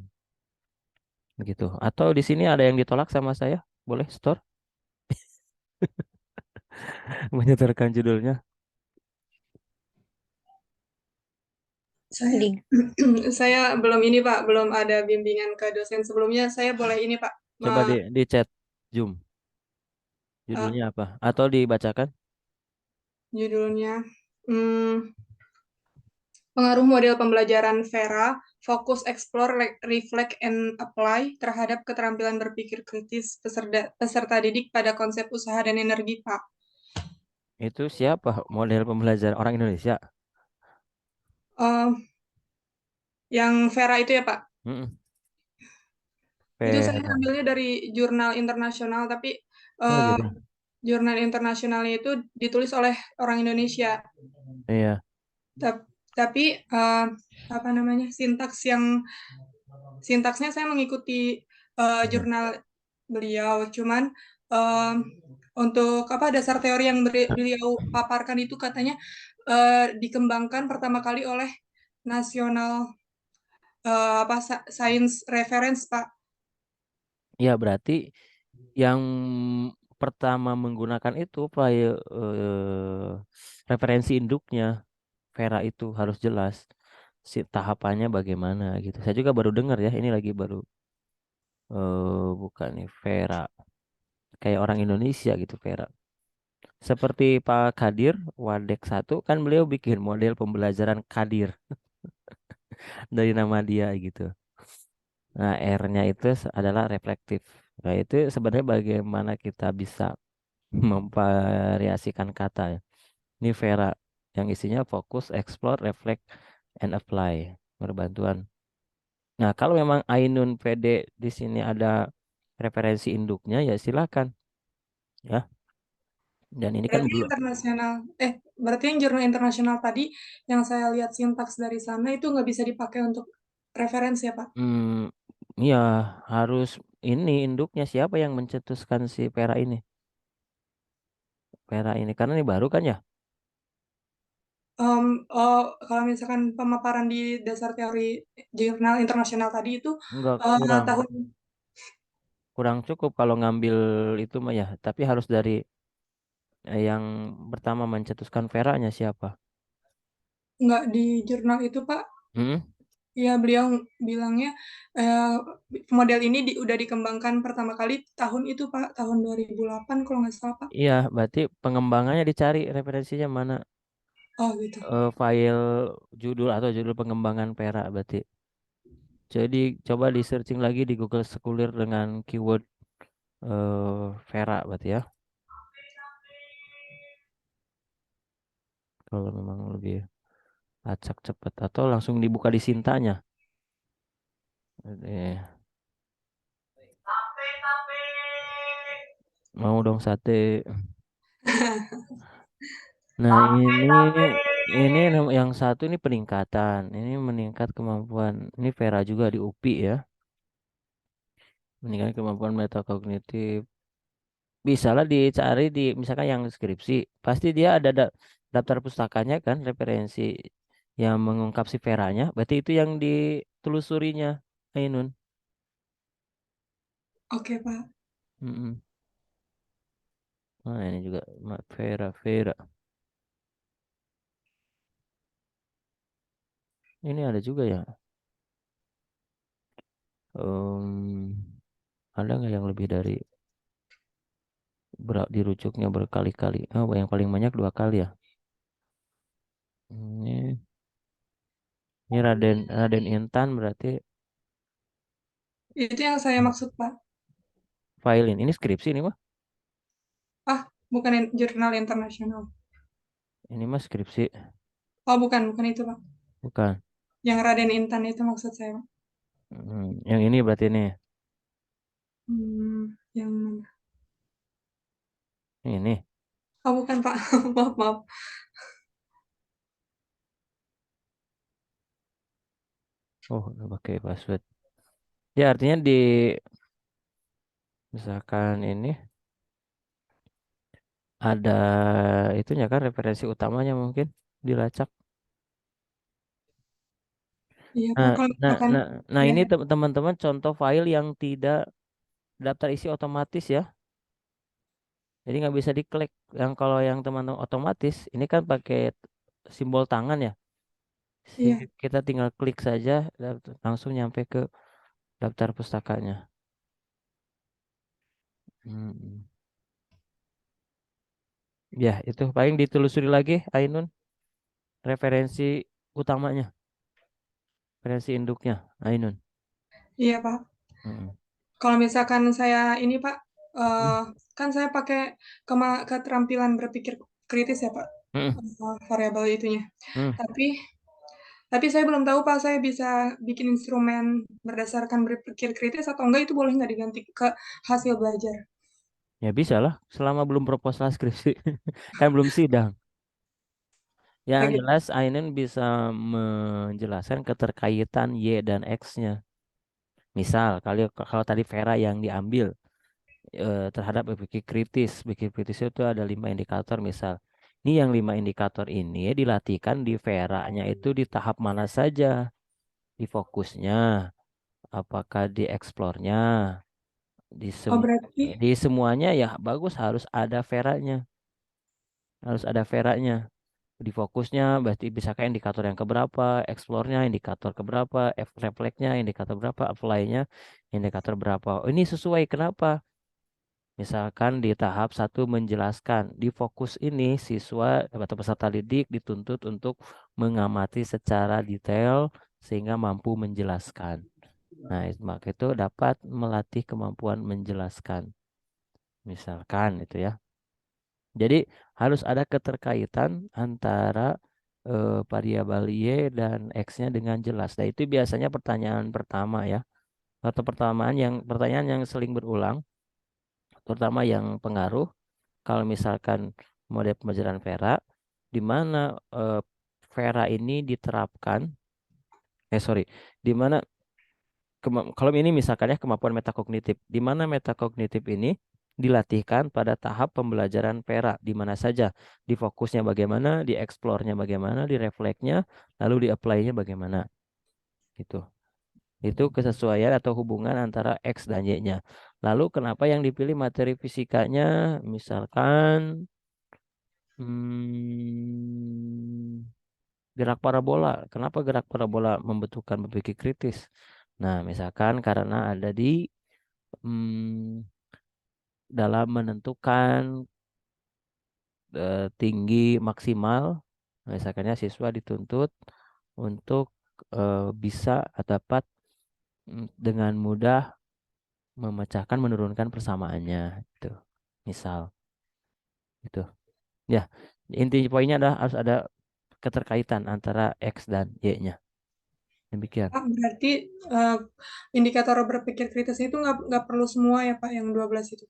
S1: Begitu. Atau di sini ada yang ditolak sama saya? Boleh store menyetorkan judulnya.
S2: Saya
S3: Di-
S2: saya belum ini Pak, belum ada bimbingan ke dosen sebelumnya. Saya boleh ini Pak,
S1: Coba di chat Zoom.
S2: eh,
S1: Judulnya apa? Atau dibacakan?
S2: judulnya pengaruh model pembelajaran Vera, fokus explore, reflect, and apply terhadap keterampilan berpikir kritis peserta didik pada konsep usaha dan energi Pak.
S1: Itu siapa model pembelajaran orang Indonesia?
S2: Eh, yang Vera itu ya Pak.
S1: Mm-mm.
S2: Itu saya
S1: Vera.
S2: ambilnya dari jurnal internasional, tapi
S1: Oh
S2: eh,
S1: gitu.
S2: jurnal internasionalnya itu ditulis oleh orang Indonesia.
S1: Iya.
S2: Tapi apa namanya sintaksnya saya mengikuti jurnal beliau. Cuman eh, untuk apa dasar teori yang beliau paparkan itu katanya dikembangkan pertama kali oleh National apa Science Reference Pak.
S1: Ya berarti yang pertama menggunakan itu file referensi induknya Vera itu harus jelas si tahapannya bagaimana gitu. Saya juga baru dengar ya, ini lagi baru bukan nih Vera kayak orang Indonesia gitu Vera. Seperti Pak Kadir Wadek satu kan beliau bikin model pembelajaran Kadir dari nama dia gitu. Nah, R-nya itu adalah reflektif. Nah, itu sebenarnya bagaimana kita bisa memvariasikan kata ya. Ini Vera yang isinya fokus, explore, reflect, and apply. Berbantuan. Nah, kalau memang Ainun PD di sini ada referensi induknya ya silakan ya. Dan ini kan
S2: Berarti
S1: belum
S2: internasional, berarti yang jurnal internasional tadi yang saya lihat sintaks dari sana itu nggak bisa dipakai untuk referensi ya Pak?
S1: ya harus ini induknya siapa yang mencetuskan si Vera ini? Vera ini karena ini baru kan ya?
S2: Kalau misalkan pemaparan di dasar teori jurnal internasional tadi itu
S1: Enggak kurang.
S2: tahun
S1: Kurang cukup kalau ngambil itu mah ya, tapi harus dari yang pertama mencetuskan Vera-nya siapa?
S2: nggak di jurnal itu Pak.
S1: Hmm?
S2: Ya beliau bilangnya eh, model ini udah dikembangkan pertama kali tahun itu Pak, tahun 2008 kalau nggak salah Pak.
S1: Iya, berarti pengembangannya dicari referensinya mana?
S2: Oh gitu.
S1: File judul atau judul pengembangan Vera berarti. Jadi coba di searching lagi di Google Scholar dengan keyword Vera berarti ya. Kalau memang lebih acak cepet atau langsung dibuka di Sintanya. Eh, mau dong sate. Nah, ini yang satu ini peningkatan. Ini meningkat kemampuan. Ini Vera juga di UPI ya. Meningkat kemampuan metakognitif. Bisa lah dicari di misalkan yang skripsi. Pasti dia ada daftar pustakanya kan referensi yang mengungkap si Veranya. Berarti itu yang ditelusurinya. Ainun.
S2: Oke Pak.
S1: Mm-mm. Nah, ini juga Vera. Ini ada juga ya. Em, ada nggak yang lebih dari dirujuknya berkali-kali? Oh, yang paling banyak 2 kali ya. Ini Raden Intan berarti
S2: Itu yang saya maksud Pak.
S1: file ini skripsi ini mah.
S2: Ah, bukan jurnal internasional.
S1: Ini mah skripsi,
S2: Oh, bukan itu Pak.
S1: bukan.
S2: Yang Raden Intan itu maksud saya Pak.
S1: Yang ini berarti ini.
S2: Yang mana?
S1: Ini.
S2: Oh, bukan Pak. Maaf, maaf.
S1: Oh, udah pakai password. Ya artinya misalkan ini ada itunya kan referensi utamanya mungkin dilacak.
S2: Iya Pak,
S1: Nah,
S2: kalau
S1: nah,
S2: misalkan
S1: nah, nah
S2: ya
S1: ini teman-teman contoh file yang tidak daftar isi otomatis ya. Jadi nggak bisa diklik. Yang kalau yang teman-teman otomatis, ini kan pakai simbol tangan ya.
S2: iya.
S1: Kita tinggal klik saja, langsung nyampe ke daftar pustakanya. Hmm. Ya, itu paling ditelusuri lagi, Ainun, referensi utamanya, referensi induknya, Ainun.
S2: Iya Pak.
S1: Hmm.
S2: Kalau misalkan saya ini Pak,
S1: Hmm.
S2: kan saya pakai keterampilan berpikir kritis ya Pak,
S1: Hmm.
S2: variabel itunya.
S1: Hmm.
S2: Tapi saya belum tahu Pak, saya bisa bikin instrumen berdasarkan berpikir kritis atau enggak, itu boleh nggak diganti ke hasil belajar?
S1: Ya bisa lah, selama belum proposal skripsi, kan belum sidang. Yang
S2: Kayak gitu.
S1: jelas Ainun bisa menjelaskan keterkaitan Y dan X-nya. Misal, kalau tadi Vera yang diambil terhadap berpikir kritis itu ada 5 indikator misal. Ini yang 5 indikator ini dilatihkan di Vera-nya itu di tahap mana saja, di fokusnya, apakah di explore-nya, di
S2: Oh
S1: sem-
S2: berarti,
S1: di semuanya ya bagus harus ada Vera-nya, harus ada Vera-nya. Di fokusnya berarti misalkan indikator yang keberapa, explore-nya indikator keberapa, reflect-nya indikator berapa, apply-nya indikator berapa. Oh, ini sesuai kenapa? Misalkan di tahap 1 menjelaskan, di fokus ini siswa atau peserta didik dituntut untuk mengamati secara detail sehingga mampu menjelaskan. Nah, maka itu dapat melatih kemampuan menjelaskan. Misalkan itu ya. Jadi harus ada keterkaitan antara variabel Y dan X-nya dengan jelas. Nah, itu biasanya pertanyaan pertama ya. Atau pertanyaan yang sering berulang, terutama yang pengaruh. Kalau misalkan model pembelajaran Vera, di mana Vera ini diterapkan, sorry, di mana kalau ini misalkan ya kemampuan metakognitif, di mana metakognitif ini dilatihkan pada tahap pembelajaran Vera, di mana saja, di fokusnya bagaimana, di explore-nya bagaimana, di reflect-nya, lalu di apply-nya bagaimana, gitu. Itu kesesuaian atau hubungan antara X dan Y-nya. Lalu kenapa yang dipilih materi fisikanya, misalkan gerak parabola. Kenapa gerak parabola membutuhkan berpikir kritis? Nah, misalkan karena ada di hmm, dalam menentukan tinggi maksimal, misalkannya siswa dituntut untuk bisa dapat dengan mudah memecahkan, menurunkan persamaannya, itu. Misal, itu. Ya, inti poinnya adalah harus ada keterkaitan antara X dan Y-nya. Demikian.
S2: Pak, berarti indikator berpikir kritis itu nggak perlu semua ya Pak, yang 12 itu?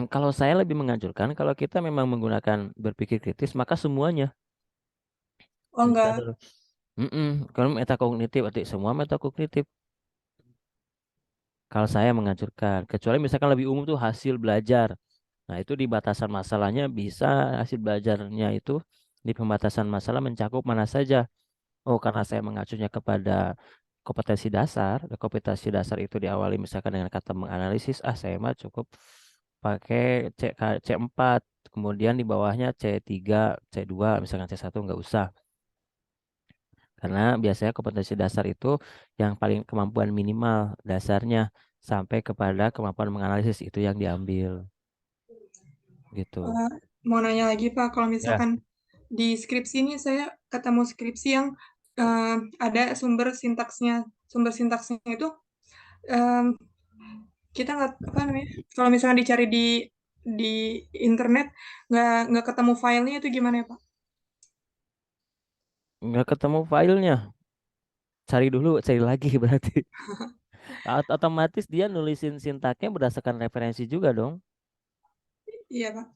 S1: Kalau saya lebih menganjurkan kalau kita memang menggunakan berpikir kritis maka semuanya.
S2: Oh enggak.
S1: Indikator. Kalau metakognitif berarti semua metakognitif. Kalau saya menganjurkan, kecuali misalkan lebih umum tuh hasil belajar. Nah, itu di batasan masalahnya bisa hasil belajarnya itu di pembatasan masalah mencakup mana saja. Oh, karena saya mengacunya kepada kompetensi dasar. Kompetensi dasar itu diawali misalkan dengan kata menganalisis. Saya mah cukup pakai C4. Kemudian di bawahnya C3, C2, misalkan C1 nggak usah. Karena biasanya kompetensi dasar itu yang paling kemampuan minimal dasarnya sampai kepada kemampuan menganalisis itu yang diambil. Gitu.
S2: Mau nanya lagi Pak, kalau
S1: Ya.
S2: misalkan di skripsi ini saya ketemu skripsi yang ada sumber sintaksnya itu em, kita nggak apa namanya, kalau misalnya dicari di internet nggak ketemu filenya, itu gimana ya Pak?
S1: Nggak ketemu filenya. Cari dulu, cari lagi berarti. Otomatis dia nulisin sintaknya berdasarkan referensi juga dong.
S2: Iya Pak.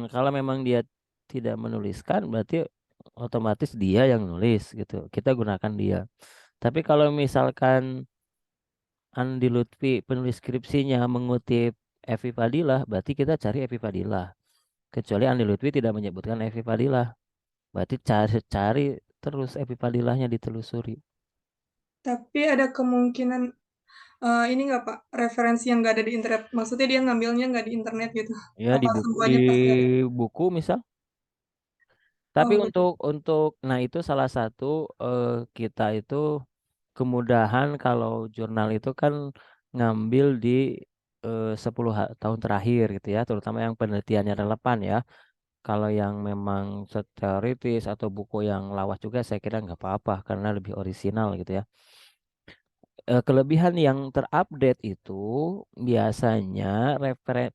S1: Kalau memang dia tidak menuliskan, berarti otomatis dia yang nulis gitu. Kita gunakan dia. Tapi kalau misalkan Andi Lutfi penulis skripsinya mengutip Evi Fadilah, berarti kita cari Evi Fadilah. Kecuali Andi Lutfi tidak menyebutkan Evi Fadilah, berarti cari terus epipadilahnya ditelusuri.
S2: Tapi ada kemungkinan ini nggak Pak, referensi yang nggak ada di internet. Maksudnya dia ngambilnya nggak di internet gitu.
S1: Ya
S2: Apa
S1: di
S2: semuanya pasti ada?
S1: buku misal. Tapi
S2: Oh,
S1: untuk nah itu salah satu kita itu kemudahan kalau jurnal itu kan ngambil di 10 tahun terakhir gitu ya, terutama yang penelitiannya relevan ya. Kalau yang memang teoritis atau buku yang lawas juga saya kira nggak apa-apa karena lebih orisinal gitu ya. Kelebihan yang terupdate itu biasanya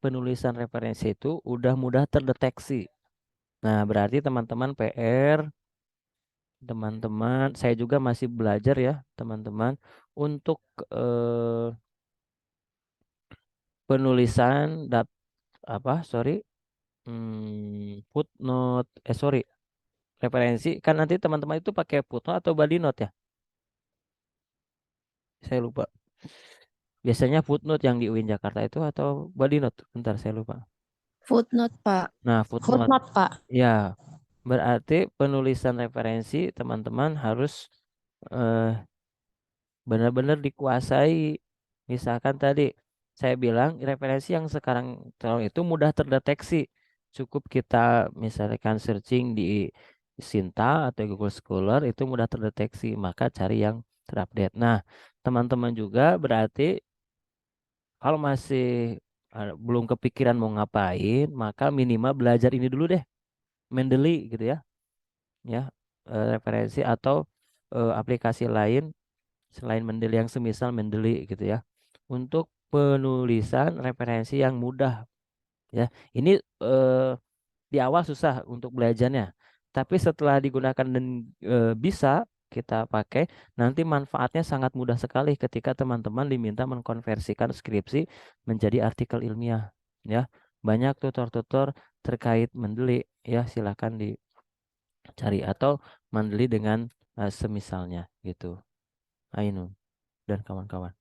S1: penulisan referensi itu udah mudah terdeteksi. Nah, berarti teman-teman PR, teman-teman, saya juga masih belajar ya, teman-teman, untuk eh, penulisan footnote, referensi kan nanti teman-teman itu pakai footnote atau body note ya? Saya lupa. Biasanya footnote yang di UIN Jakarta itu atau body note? Bentar, saya lupa.
S3: Footnote, Pak.
S1: Nah, footnote.
S6: Footnote, Pak.
S1: Ya, berarti penulisan referensi teman-teman harus eh, benar-benar dikuasai. Misalkan tadi saya bilang referensi yang sekarang tahun itu mudah terdeteksi. Cukup kita misalkan searching di Sinta atau Google Scholar itu mudah terdeteksi, maka cari yang terupdate. Nah, teman-teman juga berarti kalau masih belum kepikiran mau ngapain, maka minimal belajar ini dulu deh, Mendeley gitu ya. Ya, referensi atau aplikasi lain selain Mendeley yang semisal Mendeley gitu ya, untuk penulisan referensi yang mudah ya. Ini di awal susah untuk belajarnya, tapi setelah digunakan dan bisa kita pakai, nanti manfaatnya sangat mudah sekali ketika teman-teman diminta mengkonversikan skripsi menjadi artikel ilmiah ya. Banyak tutor-tutor terkait Mendeley ya, silakan dicari atau Mendeley dengan semisalnya gitu. Ainun dan kawan-kawan.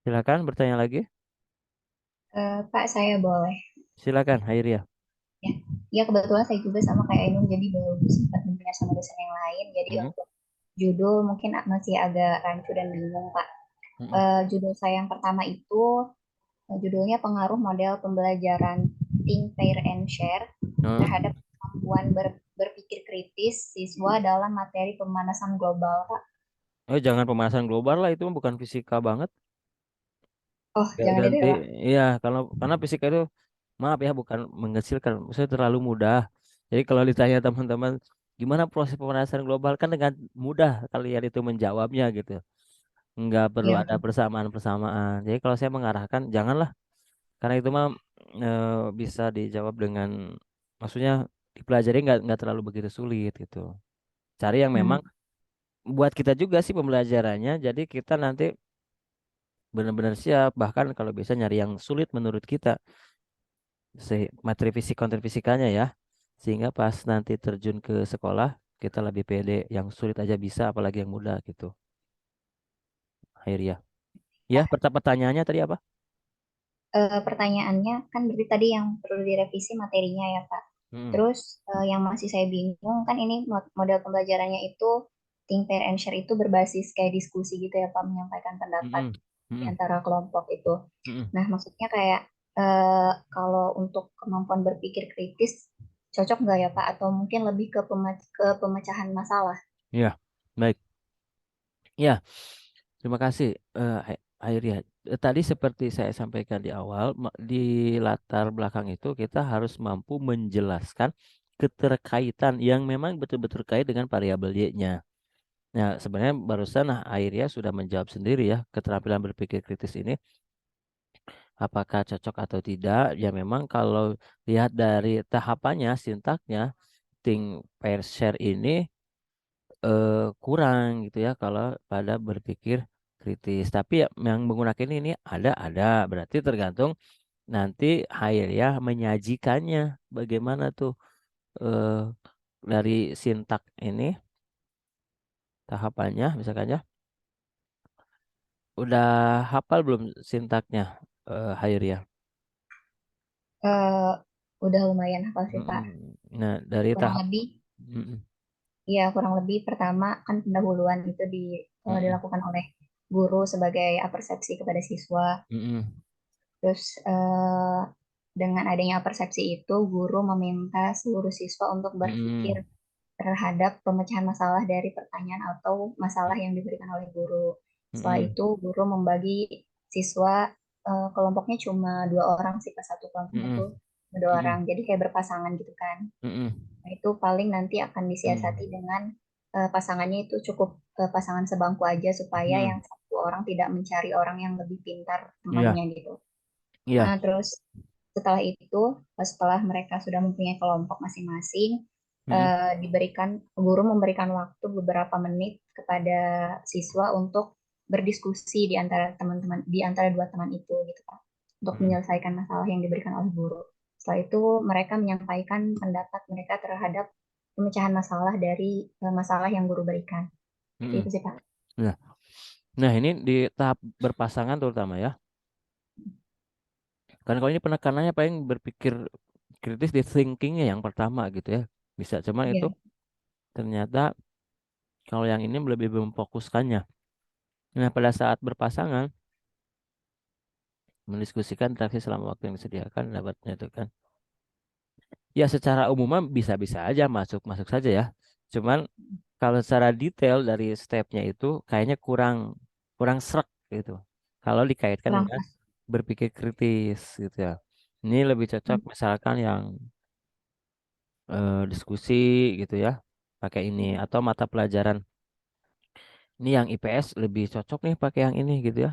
S1: Silakan bertanya lagi.
S5: Pak, saya boleh.
S1: Silakan, Hairia.
S5: Ya, ya kebetulan saya juga sama kayak Ainun, jadi belum sempat mendengar sama dosen yang lain. Jadi
S1: Mm-mm,
S5: untuk judul mungkin masih agak rancu dan bingung, Pak.
S1: mm-mm,
S5: Judul saya yang pertama itu judulnya Pengaruh Model Pembelajaran Think, Pair, and Share
S1: mm.
S5: terhadap kemampuan berpikir kritis siswa dalam materi pemanasan global, Pak.
S1: Jangan pemanasan global lah, itu bukan fisika banget.
S5: Oh, jangan itu
S1: Ganti,
S5: ya, Pak.
S1: iya kalau karena fisika itu maaf ya bukan mengecilkan, maksudnya terlalu mudah. Jadi kalau ditanya teman-teman gimana proses pemanasan global kan dengan mudah kalian itu menjawabnya gitu. Nggak perlu
S5: Iya,
S1: ada persamaan-persamaan. Jadi kalau saya mengarahkan janganlah karena itu mah bisa dijawab dengan maksudnya dipelajari nggak terlalu begitu sulit gitu. Cari yang memang
S5: hmm.
S1: buat kita juga sih pembelajarannya. Jadi kita nanti benar-benar siap. Bahkan kalau bisa nyari yang sulit menurut kita, materi fisik konten fisikanya ya. Sehingga pas nanti terjun ke sekolah, kita lebih pede. Yang sulit aja bisa, apalagi yang mudah gitu. Akhirnya. Ya, pertanyaannya tadi apa?
S5: Pertanyaannya kan berarti tadi yang perlu direvisi materinya ya, Pak.
S1: Hmm.
S5: Terus yang masih saya bingung kan ini model pembelajarannya itu think, pair, and share itu berbasis kayak diskusi gitu ya, Pak, menyampaikan pendapat
S1: Hmm.
S5: di
S1: Hmm.
S5: antara kelompok itu.
S1: Hmm.
S5: Nah, maksudnya kayak kalau untuk kemampuan berpikir kritis cocok nggak ya, Pak? Atau mungkin lebih ke pemecahan masalah?
S1: Ya, baik. Ya, terima kasih, Airia. Tadi seperti saya sampaikan di awal, di latar belakang itu kita harus mampu menjelaskan keterkaitan yang memang betul-betul terkait dengan variabel Y-nya. Nah, sebenarnya barusan Airia sudah menjawab sendiri ya, keterampilan berpikir kritis ini apakah cocok atau tidak. Ya memang kalau lihat dari tahapannya, sintaknya, think, pair, share ini kurang gitu ya kalau pada berpikir kritis. Tapi ya, yang menggunakan ini ada berarti tergantung nanti ya menyajikannya bagaimana tuh eh, dari sintak ini tahapannya misalkan ya. Udah hafal belum sintaknya ya?
S5: Eh, udah lumayan hafal sih Pak.
S1: Nah, dari
S5: Kurang
S1: tahap
S5: lebih,
S1: mm-mm,
S5: ya kurang lebih pertama kan pendahuluan itu
S1: mm-mm,
S5: dilakukan oleh guru sebagai persepsi kepada siswa.
S1: mm-mm,
S5: Terus dengan adanya persepsi itu, guru meminta seluruh siswa untuk berpikir
S1: mm-mm,
S5: terhadap pemecahan masalah dari pertanyaan atau masalah yang diberikan oleh guru. Setelah
S1: mm-mm,
S5: itu, guru membagi siswa, kelompoknya cuma 2 orang sih, pas satu kelompoknya
S1: mm-mm,
S5: tuh 2 orang.
S1: mm-mm,
S5: Jadi kayak berpasangan gitu kan.
S1: mm-mm,
S5: Nah, itu paling nanti akan disiasati
S1: mm-mm,
S5: dengan pasangannya itu cukup pasangan sebangku aja supaya
S1: mm-mm.
S5: yang satu orang tidak mencari orang yang lebih pintar
S1: Iya,
S5: temannya gitu.
S1: iya.
S5: Terus setelah itu, setelah mereka sudah mempunyai kelompok masing-masing,
S1: Mm-mm,
S5: guru memberikan waktu beberapa menit kepada siswa untuk berdiskusi di antara 2 teman itu gitu Pak, untuk
S1: mm-mm,
S5: menyelesaikan masalah yang diberikan oleh guru. Setelah itu mereka menyampaikan pendapat mereka terhadap pemecahan masalah dari masalah yang guru berikan. Seperti
S1: mm-mm.
S5: itu sih Pak.
S1: Nah, nah, ini di tahap berpasangan terutama ya. Kan kalau ini penekanannya paling berpikir kritis di thinkingnya yang pertama gitu ya. Bisa, cuman itu
S5: Iya.
S1: ternyata kalau yang ini lebih memfokuskannya. Nah, pada saat berpasangan mendiskusikan interaksi selama waktu yang disediakan dapatnya itu kan. Ya secara umumnya bisa-bisa aja masuk saja ya. Cuman kalau secara detail dari stepnya itu kayaknya kurang kurang srek gitu. Kalau dikaitkan
S5: Kurang
S1: dengan
S5: pas.
S1: berpikir kritis gitu ya. Ini lebih cocok misalkan yang diskusi gitu ya, pakai ini atau mata pelajaran ini yang IPS lebih cocok nih pakai yang ini gitu ya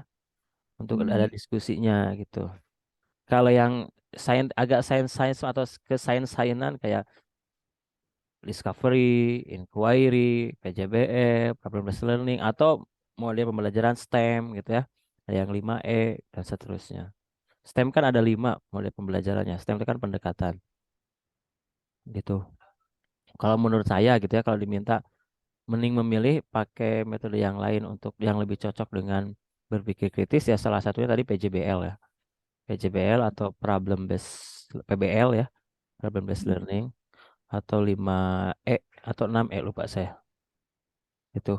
S1: untuk ada
S5: Hmm.
S1: diskusinya gitu. Kalau yang sains agak sains atau ke sains-sainan kayak discovery, inquiry, PJBE, problem based learning atau model pembelajaran STEM gitu ya. Ada yang 5E dan seterusnya. STEM kan ada 5 model pembelajarannya. STEM itu kan pendekatan gitu. Kalau menurut saya gitu ya kalau diminta mending memilih pakai metode yang lain untuk yang lebih cocok dengan berpikir kritis ya salah satunya tadi PJBL ya. PJBL atau problem based PBL ya, problem based learning atau 5E atau 6E lupa saya. Itu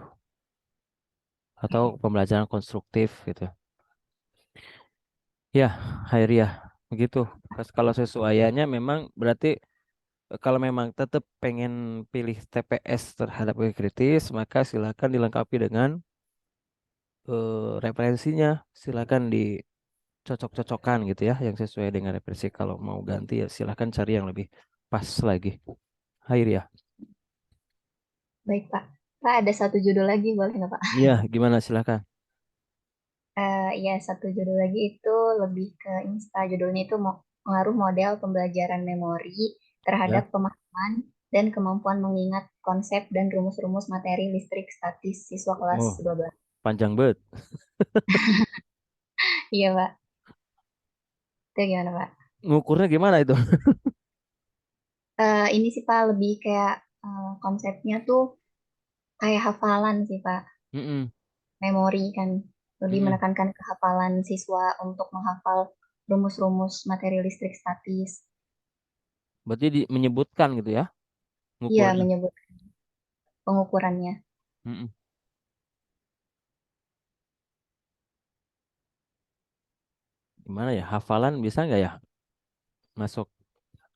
S1: atau pembelajaran konstruktif gitu. Ya, Hairiah begitu. Kalau sesuaiannya memang berarti kalau memang tetap pengen pilih TPS terhadap berpikir kritis, maka silakan dilengkapi dengan referensinya. Silakan dicocok-cocokkan gitu ya, yang sesuai dengan referensi. Kalau mau ganti ya silakan cari yang lebih pas lagi. Hairiah.
S5: Baik Pak. Pak ada satu judul lagi boleh nggak Pak?
S1: Iya, gimana silakan.
S5: Ya, satu judul lagi itu lebih ke Insta. Judulnya itu pengaruh model pembelajaran memori terhadap
S1: Ya,
S5: pemahaman dan kemampuan mengingat konsep dan rumus-rumus materi listrik statis siswa kelas
S1: oh
S5: 12.
S1: panjang banget.
S5: Iya, Pak. Itu gimana, Pak?
S1: Ngukurnya gimana itu?
S5: Ini sih, Pak, lebih kayak konsepnya tuh kayak hafalan sih, Pak.
S1: Mm-mm,
S5: Memori kan. Lebih
S1: mm-mm.
S5: menekankan kehafalan siswa untuk menghafal rumus-rumus materi listrik statis.
S1: Berarti menyebutkan gitu ya,
S5: Iya,
S1: ngukurnya.
S5: menyebut pengukurannya.
S1: Mm-mm. Gimana ya? Hafalan bisa nggak ya masuk?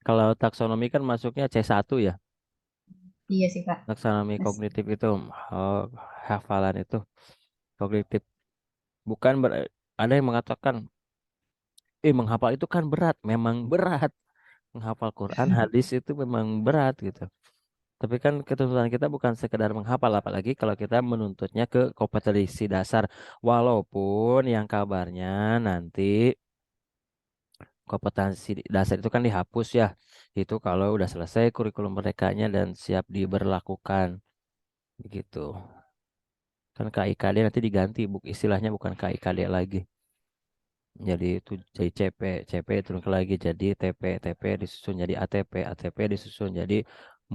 S1: Kalau taksonomi kan masuknya C1 ya.
S5: Iya sih, Pak.
S1: Taksonomi
S5: Mas,
S1: kognitif itu oh, hafalan itu kognitif. Bukan ada yang mengatakan, menghafal itu kan berat. Memang berat. Menghafal Quran, hadis itu memang berat gitu. Tapi kan ketuntutan kita bukan sekedar menghafal, apalagi kalau kita menuntutnya ke kompetensi dasar. Walaupun yang kabarnya nanti kompetensi dasar itu kan dihapus ya. Itu kalau udah selesai kurikulum merdekanya dan siap diberlakukan begitu. Kan KIKD nanti diganti, istilahnya bukan KIKD lagi. Jadi itu jadi CP turun ke lagi jadi TP disusun jadi ATP disusun jadi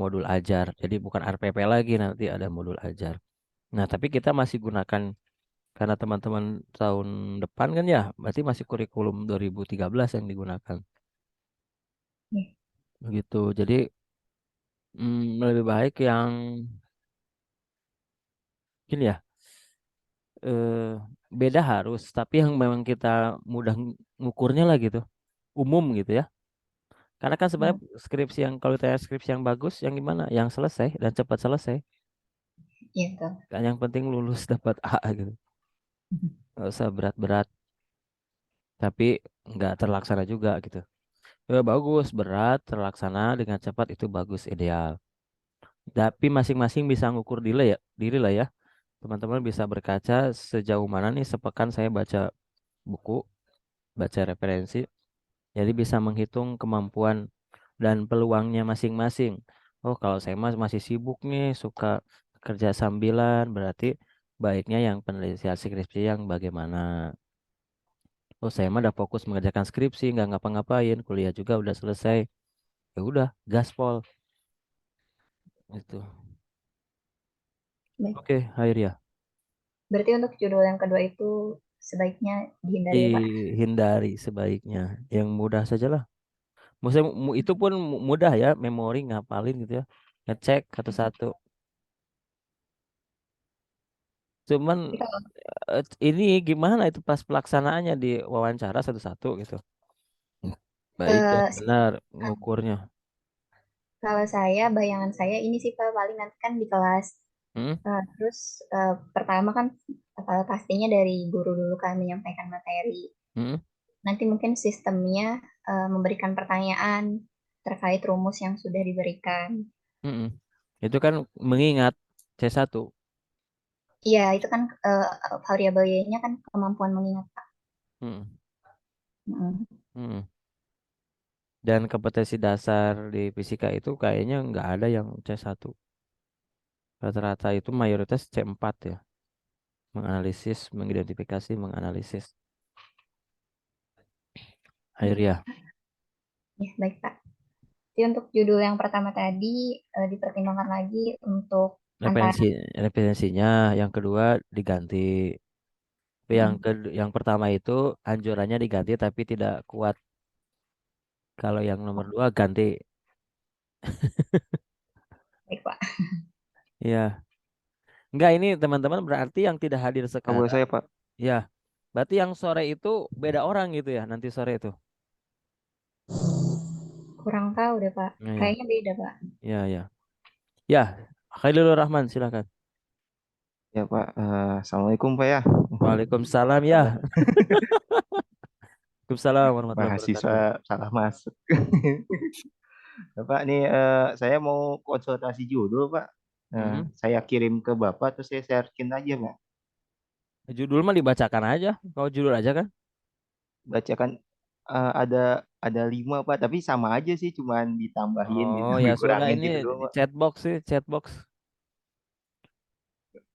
S1: modul ajar. Jadi bukan RPP lagi nanti ada modul ajar. Nah, tapi kita masih gunakan karena teman-teman tahun depan kan ya, berarti masih kurikulum 2013 yang digunakan. begitu. Jadi lebih baik yang gini ya, eh, beda harus, tapi yang memang kita mudah ngukurnya lah gitu, umum gitu ya. Karena kan sebenarnya skripsi yang kalau ditanya skripsi yang bagus, yang gimana? Yang selesai dan cepat selesai.
S5: Iya tuh.
S1: Kan yang penting lulus dapat A gitu. Nggak usah berat-berat, tapi nggak terlaksana juga gitu. Ya bagus, berat, terlaksana dengan cepat itu bagus, ideal. Tapi masing-masing bisa ngukur diri lah ya. Teman-teman bisa berkaca sejauh mana nih sepekan saya baca buku, baca referensi. Jadi bisa menghitung kemampuan dan peluangnya masing-masing. Oh, kalau saya masih sibuk nih, suka kerja sambilan, berarti baiknya yang penelitian skripsi yang bagaimana. Oh, saya mah udah fokus mengerjakan skripsi, nggak ngapa-ngapain, kuliah juga udah selesai. Ya udah, gaspol. Itu.
S5: Baik.
S1: Oke, Hairia.
S5: Berarti untuk judul yang kedua itu sebaiknya dihindari ya, Pak?
S1: Dihindari sebaiknya. Yang mudah sajalah. Maksudnya itu pun mudah ya, memori ngapalin gitu ya. Ngecek satu-satu. Cuman
S5: Tapi kalau
S1: ini gimana itu pas pelaksanaannya di wawancara satu-satu gitu. Baik dan
S5: eh,
S1: benar ngukurnya.
S5: kalau saya, bayangan saya ini sih Pak, paling nanti kan di kelas.
S1: Hmm?
S5: Terus pertama kan pastinya dari guru dulu kan menyampaikan materi.
S1: Hmm?
S5: Nanti mungkin sistemnya memberikan pertanyaan terkait rumus yang sudah diberikan.
S1: Hmm. Itu kan mengingat C1.
S5: Iya, itu kan variabel Y-nya kan kemampuan mengingat, Pak.
S1: Hmm.
S5: Mm.
S1: Hmm. Dan kompetensi dasar di fisika itu kayaknya nggak ada yang C1. Rata-rata itu mayoritas C4 ya. Menganalisis, mengidentifikasi, menganalisis. Akhirnya
S5: Ya, baik, Pak. Jadi untuk judul yang pertama tadi dipertimbangkan lagi untuk antara
S1: referensi referensinya yang kedua diganti. Tapi yang pertama itu anjurannya diganti tapi tidak kuat. Kalau yang nomor dua ganti.
S5: baik, Pak.
S1: Ya, enggak ini teman-teman berarti yang tidak hadir
S7: Boleh
S1: sekarang.
S7: saya Pak?
S1: Ya, berarti yang sore itu beda orang gitu ya nanti sore itu.
S5: Kurang tahu deh, Pak.
S1: Nah, ya,
S5: Kayaknya beda, Pak.
S1: ya, ya. Ya, Khairul Rahman silakan.
S7: Ya Pak. Assalamualaikum Pak ya.
S1: Waalaikumsalam ya.
S7: Ada
S1: Waalaikumsalam warahmatullahi
S7: mahasiswa
S1: wabarakatuh.
S7: salah masuk. Bapak nih saya mau konsultasi judul Pak.
S1: Hmm.
S7: Saya kirim ke Bapak terus saya sharein aja Pak.
S1: Judul mah dibacakan aja. Kau judul aja kan?
S7: Bacakan ada 5 Pak, tapi sama aja sih, cuman ditambahin,
S1: Oh ya sudah
S7: dikurangin
S1: ini
S7: gitu doang
S1: di
S7: Pak.
S1: chatbox sih, chatbox.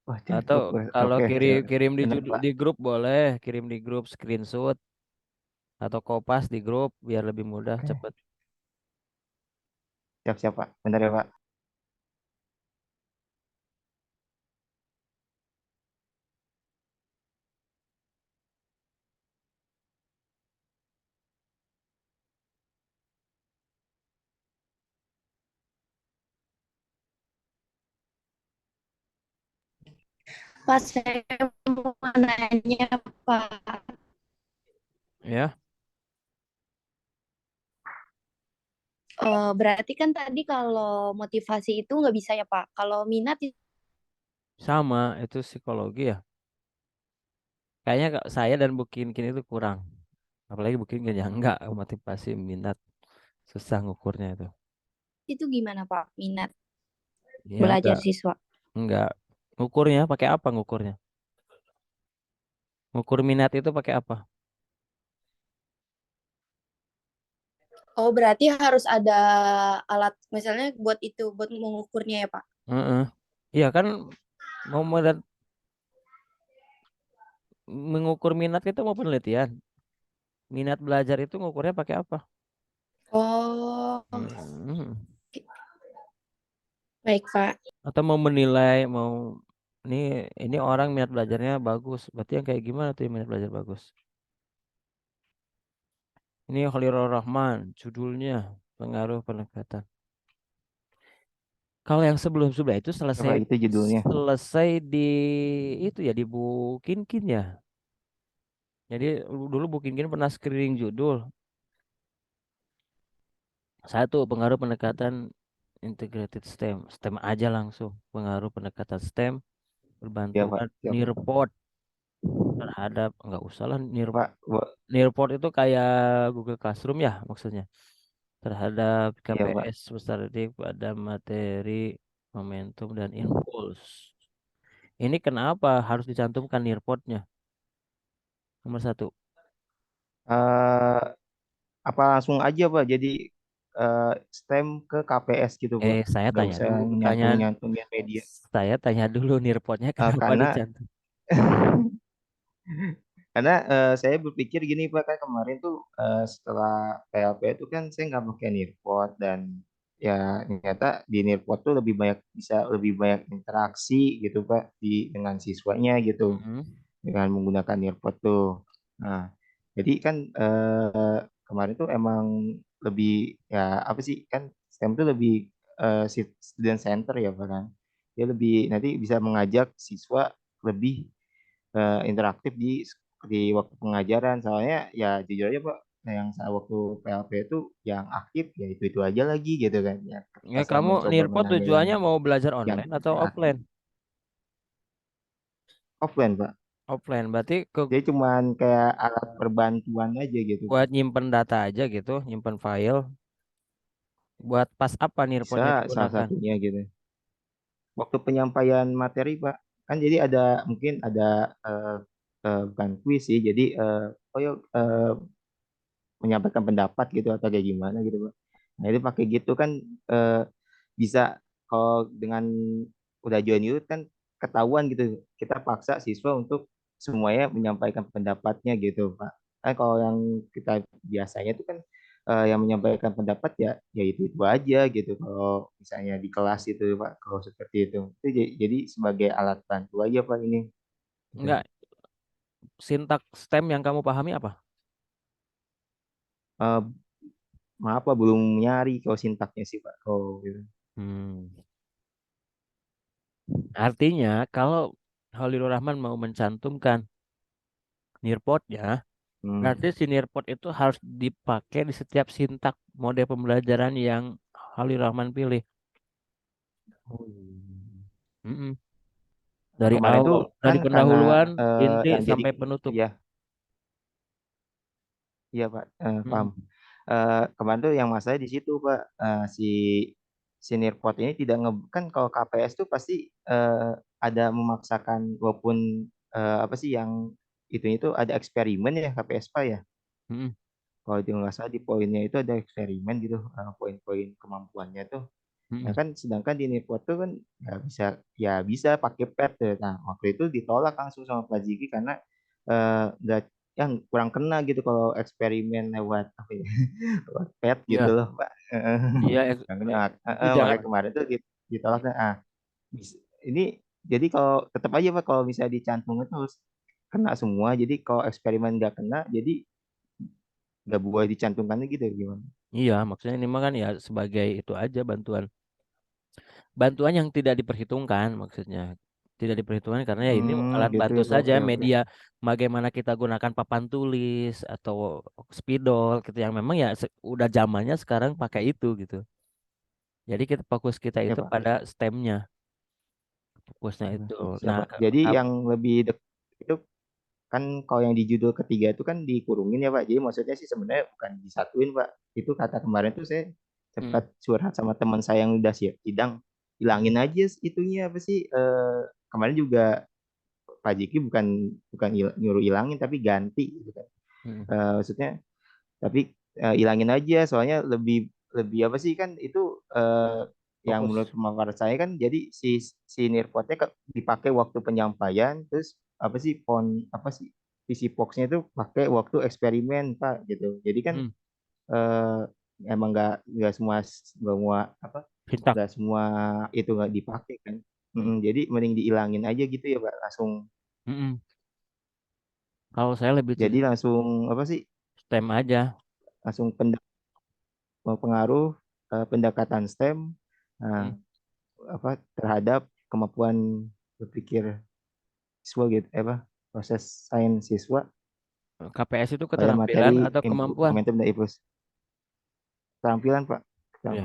S7: Wah,
S1: Atau
S7: chatbox.
S1: kalau
S7: Oke,
S1: kirim
S7: ya,
S1: kirim di
S7: bener Pak.
S1: di grup boleh, kirim di grup screenshot atau kopas di grup biar lebih mudah
S7: Oke,
S1: cepet.
S7: siap-siap Pak. Bener ya Pak.
S3: Pas saya mau nanya, Pak.
S1: Ya,
S3: Berarti kan tadi kalau motivasi itu nggak bisa ya, Pak. Kalau minat
S1: sama itu psikologi ya. Kayaknya saya dan Bu Kinkin itu kurang. Apalagi Bu Kinkin yang enggak motivasi minat susah ngukurnya itu.
S3: itu gimana, Pak? Minat
S1: Ya
S3: belajar
S1: enggak
S3: siswa.
S1: enggak ngukurnya pakai apa ngukurnya? Ngukur minat itu pakai apa?
S3: Oh, berarti harus ada alat misalnya buat itu, buat mengukurnya ya, Pak.
S1: Heeh. Iya kan mau mengukur minat itu mau penelitian. Minat belajar itu ngukurnya pakai apa?
S3: Oh,
S1: Hmm.
S3: baik, Pak.
S1: Atau mau menilai mau ini ini orang minat belajarnya bagus. Berarti yang kayak gimana tuh yang minat belajar bagus? Ini Khalilur Rahman judulnya. Pengaruh pendekatan. Kalau yang sebelum-sebelum itu
S7: Apa itu judulnya?
S1: selesai di itu ya di Bu Kinkin ya. Jadi dulu Bu Kinkin pernah screening judul. Satu, pengaruh pendekatan integrated STEM. STEM aja langsung. Pengaruh pendekatan STEM,
S7: Ya Pak,
S1: berbantuan
S7: siapa?
S1: Nearpod terhadap, enggak usah lah
S7: Pak,
S1: Nearpod itu kayak Google Classroom ya maksudnya. Terhadap
S7: ya Pak.
S1: KPS bersardik pada materi, momentum, dan impuls. Ini kenapa harus dicantumkan Nearpodnya? Nomor satu.
S7: Eh, apa langsung aja Pak? Jadi STEM ke KPS gitu Pak.
S1: Saya
S7: Nggak
S1: tanya
S7: usah
S1: dulu,
S7: nyantung-nyantungin media.
S1: saya tanya dulu Nearpodnya kenapa
S7: Karena
S1: dicantum?
S7: karena saya berpikir gini Pak, kan kemarin tuh setelah PLP itu kan saya nggak pakai Nearpod, dan ya ternyata di Nearpod tuh bisa lebih banyak interaksi gitu Pak dengan siswanya gitu
S1: Mm-mm.
S7: dengan menggunakan Nearpod tuh. Nah, jadi kan kemarin tuh emang lebih ya apa sih, kan STEM tuh lebih student center ya Pak kan. Dia lebih nanti bisa mengajak siswa lebih interaktif di waktu pengajaran. Soalnya ya jujur aja Pak, yang saya waktu PLP itu yang aktif ya itu aja lagi gitu kan. Ya ketika
S1: Ya,
S7: saya
S1: kamu
S7: mencoba
S1: Nearpod
S7: menanya
S1: tujuannya mau belajar
S7: yang
S1: online atau
S7: tidak aktif,
S1: offline?
S7: offline Pak.
S1: Offline, berarti
S7: Jadi cuman kayak alat perbantuan aja gitu Pak.
S1: buat nyimpen data aja gitu, nyimpen file. Buat pas apa
S7: Bisa
S1: Nearpodnya
S7: salah
S1: digunakan?
S7: satunya gitu. Waktu penyampaian materi Pak, kan jadi mungkin ada bukan kuis sih, jadi oh yuk menyampaikan pendapat gitu atau kayak gimana gitu Pak. Nah itu pakai gitu kan eh, bisa, kalau dengan udah join itu kan ketahuan gitu, kita paksa siswa untuk semuanya menyampaikan pendapatnya gitu Pak. Kan kalau yang kita biasanya itu kan yang menyampaikan pendapat ya itu aja gitu kalau misalnya di kelas itu Pak, kalau seperti itu jadi sebagai alat bantu aja Pak ini gitu.
S1: Enggak, sintak STEM yang kamu pahami apa?
S7: Eh, maaf Pak, belum nyari kalau sintaknya sih Pak kalau gitu.
S1: Hmm. Artinya kalau Holilur Rahman mau mencantumkan Nearpod ya,
S7: Hmm.
S1: berarti si Nearpod itu harus dipakai di setiap sintak mode pembelajaran yang Holilur Rahman pilih.
S7: Oh, iya.
S1: Mm-mm.
S7: Nah,
S1: Dari
S7: kemarin tuh
S1: awal,
S7: kan
S1: dari
S7: karena
S1: pendahuluan, inti
S7: yang jadi
S1: sampai penutup.
S7: ya, iya Pak, paham.
S1: Mm-mm.
S7: Kemarin tuh yang masalah di situ Pak. Si senior pot ini tidak kan kalau KPS tuh pasti ada memaksakan, walaupun apa sih yang itu ada eksperimen ya KPS Pak ya.
S1: Mm-mm.
S7: Kalau di nggak salah di poinnya itu ada eksperimen gitu, poin-poin kemampuannya tuh. Nah
S1: Mm-mm.
S7: kan sedangkan di Nipot tuh kan ya bisa pakai pet tuh. Nah waktu itu ditolak langsung sama Pak Jiki karena nggak, yang kurang kena gitu kalau eksperimen lewat apa ya, lewat pet gitu
S1: Iya,
S7: loh Pak.
S1: iya,
S7: Makanya
S1: itu jangan.
S7: makanya kemarin tuh ditolak. Ini jadi kalau tetap aja Pak, kalau misalnya dicantum itu harus kena semua. Jadi kalau eksperimen nggak kena, jadi nggak boleh dicantumkan gitu gimana?
S1: Iya, maksudnya ini mah kan ya sebagai itu aja bantuan. Bantuan yang tidak diperhitungkan maksudnya. Tidak diperhitungkan karena ya ini alat
S7: Gitu
S1: bantu
S7: ya Pak.
S1: saja
S7: Oke oke.
S1: media bagaimana kita gunakan papan tulis atau spidol gitu yang memang ya udah zamannya sekarang pakai itu gitu. Jadi kita fokus kita
S7: Ya
S1: itu
S7: Pak.
S1: pada stemnya, fokusnya itu. Nah,
S7: Siapa? Jadi yang lebih itu kan kalau yang di judul ketiga itu kan dikurungin ya Pak. Jadi maksudnya sih sebenarnya bukan disatuin Pak. Itu kata kemarin tuh saya
S1: mm,
S7: sempat curhat sama teman saya yang udah siap sidang, hilangin aja itunya apa sih, kemarin juga Pak Jiki bukan bukan nyuruh hilangin tapi ganti gitu kan.
S1: mm,
S7: Maksudnya tapi hilangin aja soalnya lebih lebih apa sih, kan itu yang menurut
S1: fokus.
S7: pemaparan saya kan jadi si Nearpodnya dipakai waktu penyampaian, terus apa sih apa sih visi boxnya itu pakai waktu eksperimen Pak gitu. Jadi kan
S1: Mm,
S7: eh, emang nggak semua apa,
S1: pintak.
S7: nggak semua itu nggak dipakai kan.
S1: Mm,
S7: Jadi mending dihilangin aja gitu ya Pak, langsung
S1: mm-mm. Kalau saya lebih
S7: jadi
S1: cenderung
S7: langsung apa sih,
S1: stem aja.
S7: langsung pendek mempengaruhi pendekatan STEM nah, terhadap kemampuan berpikir siswa gitu, proses sains siswa
S1: KPS itu
S7: pada
S1: keterampilan
S7: materi
S1: atau kemampuan?
S7: momentum dan impuls. Keterampilan Pak,
S1: Iya.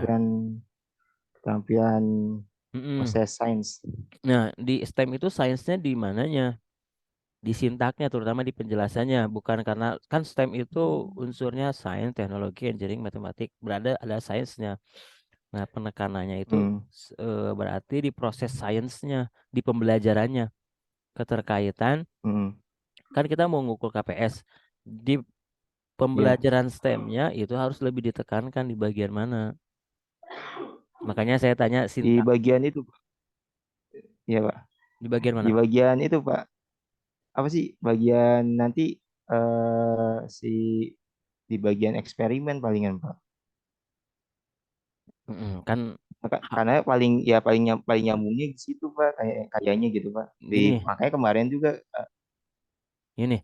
S7: keterampilan
S1: Mm-mm.
S7: proses sains.
S1: Nah, di STEM itu sainsnya di mananya? Di sintaknya, terutama di penjelasannya. Bukan karena kan STEM itu unsurnya sains, teknologi, engineering, matematik. Ada sainsnya. Nah, penekanannya itu
S7: Hmm,
S1: berarti di proses sainsnya, di pembelajarannya. Keterkaitan,
S7: hmm.
S1: kan kita mau ngukur KPS. Di
S7: Ya,
S1: pembelajaran STEM-nya itu harus lebih ditekankan di bagian mana. Makanya saya tanya
S7: di
S1: sintak.
S7: bagian itu Pak. Ya Pak,
S1: Di bagian
S7: di
S1: mana, Pak?
S7: bagian itu Pak, apa sih bagian nanti si di bagian eksperimen palingan Pak.
S1: Kan
S7: Karena paling nyambungnya di situ Pak, kayaknya gitu Pak.
S1: gini,
S7: Makanya kemarin juga
S1: ini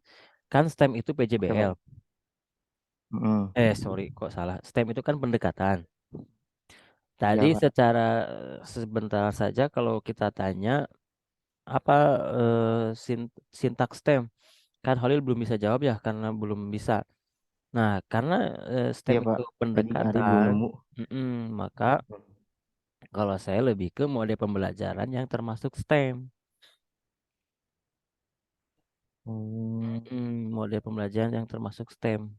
S1: kan STEM itu
S7: apa
S1: PJBL.
S7: Pak? Mm,
S1: Sorry, kok salah. STEM itu kan pendekatan. Tadi
S7: ya Pak.
S1: secara sebentar saja kalau kita tanya apa sintak STEM, kan Holil belum bisa jawab ya karena belum bisa. Nah, karena STEM
S7: Iya
S1: itu
S7: Pak. Tadi Ari belum
S1: pendekatan,
S7: nemu.
S1: maka kalau saya lebih ke mode pembelajaran yang termasuk STEM.
S7: Hmm,
S1: Mode pembelajaran yang termasuk STEM.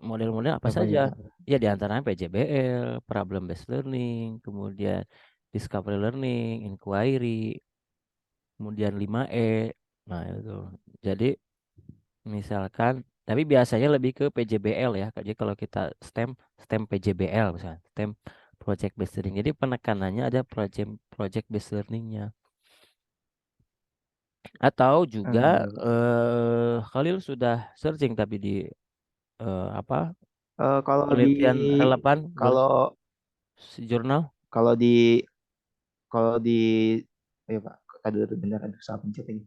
S1: Model-model apa
S7: apa ya
S1: saja?
S7: Pak?
S1: Ya di antaranya PJBL, problem based learning, kemudian discovery learning, inquiry, kemudian 5E. Nah, itu. Jadi misalkan tapi biasanya lebih ke PJBL ya. Jadi kalau kita STEM, STEM PJBL misalnya, STEM project based learning. Jadi penekanannya ada project based learningnya. Atau juga
S7: Iya Pak.
S1: Khalil sudah searching tapi di apa
S7: Kalau
S1: penelitian relevan
S7: kalau
S1: jurnal.
S7: kalau di kalau di ya Pak, tadi itu benar ada salah pencet ini.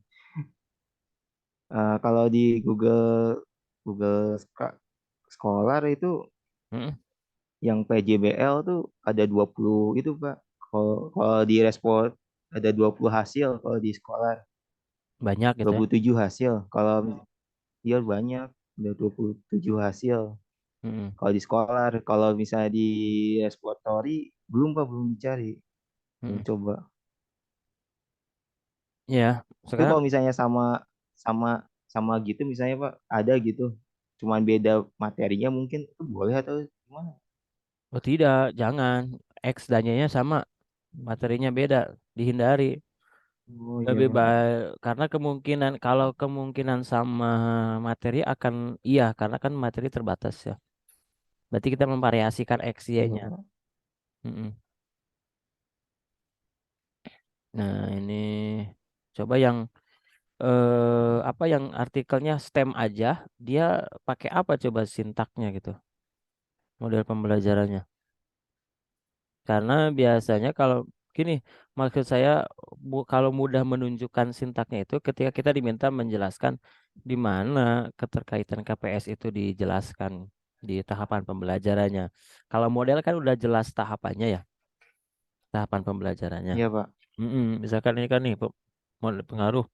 S7: Kalau di Google Google Scholar itu
S1: Mm-mm.
S7: yang PJBL tuh ada 20 itu Pak. Kalau di respon ada 20 hasil kalau di Scholar.
S1: Banyak
S7: dua
S1: gitu ya.
S7: puluh tujuh hasil. Kalau dia banyak, ada 27 hasil.
S1: Mm-mm.
S7: Kalau di Scholar, kalau misalnya di Repository, belum Pak, belum dicari. Belum
S1: Mm-mm.
S7: coba.
S1: Ya,
S7: Tapi
S1: sekarang
S7: kalau misalnya sama sama gitu misalnya Pak, ada gitu. Cuman beda materinya mungkin itu boleh atau gimana?
S1: oh tidak, jangan. X dananya sama, materinya beda, dihindari.
S7: Oh iya
S1: Lebih
S7: Pak.
S1: baik karena kemungkinan kalau kemungkinan sama materi akan iya karena kan materi terbatas ya. Berarti kita memvariasikan X
S7: Iya
S1: Y-nya.
S7: Pak.
S1: Mm-mm. Nah, ini coba yang apa yang artikelnya STEM aja, dia pakai apa coba sintaknya gitu, model pembelajarannya. Karena biasanya kalau gini, maksud saya kalau mudah menunjukkan sintaknya itu ketika kita diminta menjelaskan di mana keterkaitan KPS itu dijelaskan di tahapan pembelajarannya. Kalau model kan udah jelas tahapannya ya, tahapan pembelajarannya.
S7: Iya Pak.
S1: Misalkan ini kan nih model pengaruh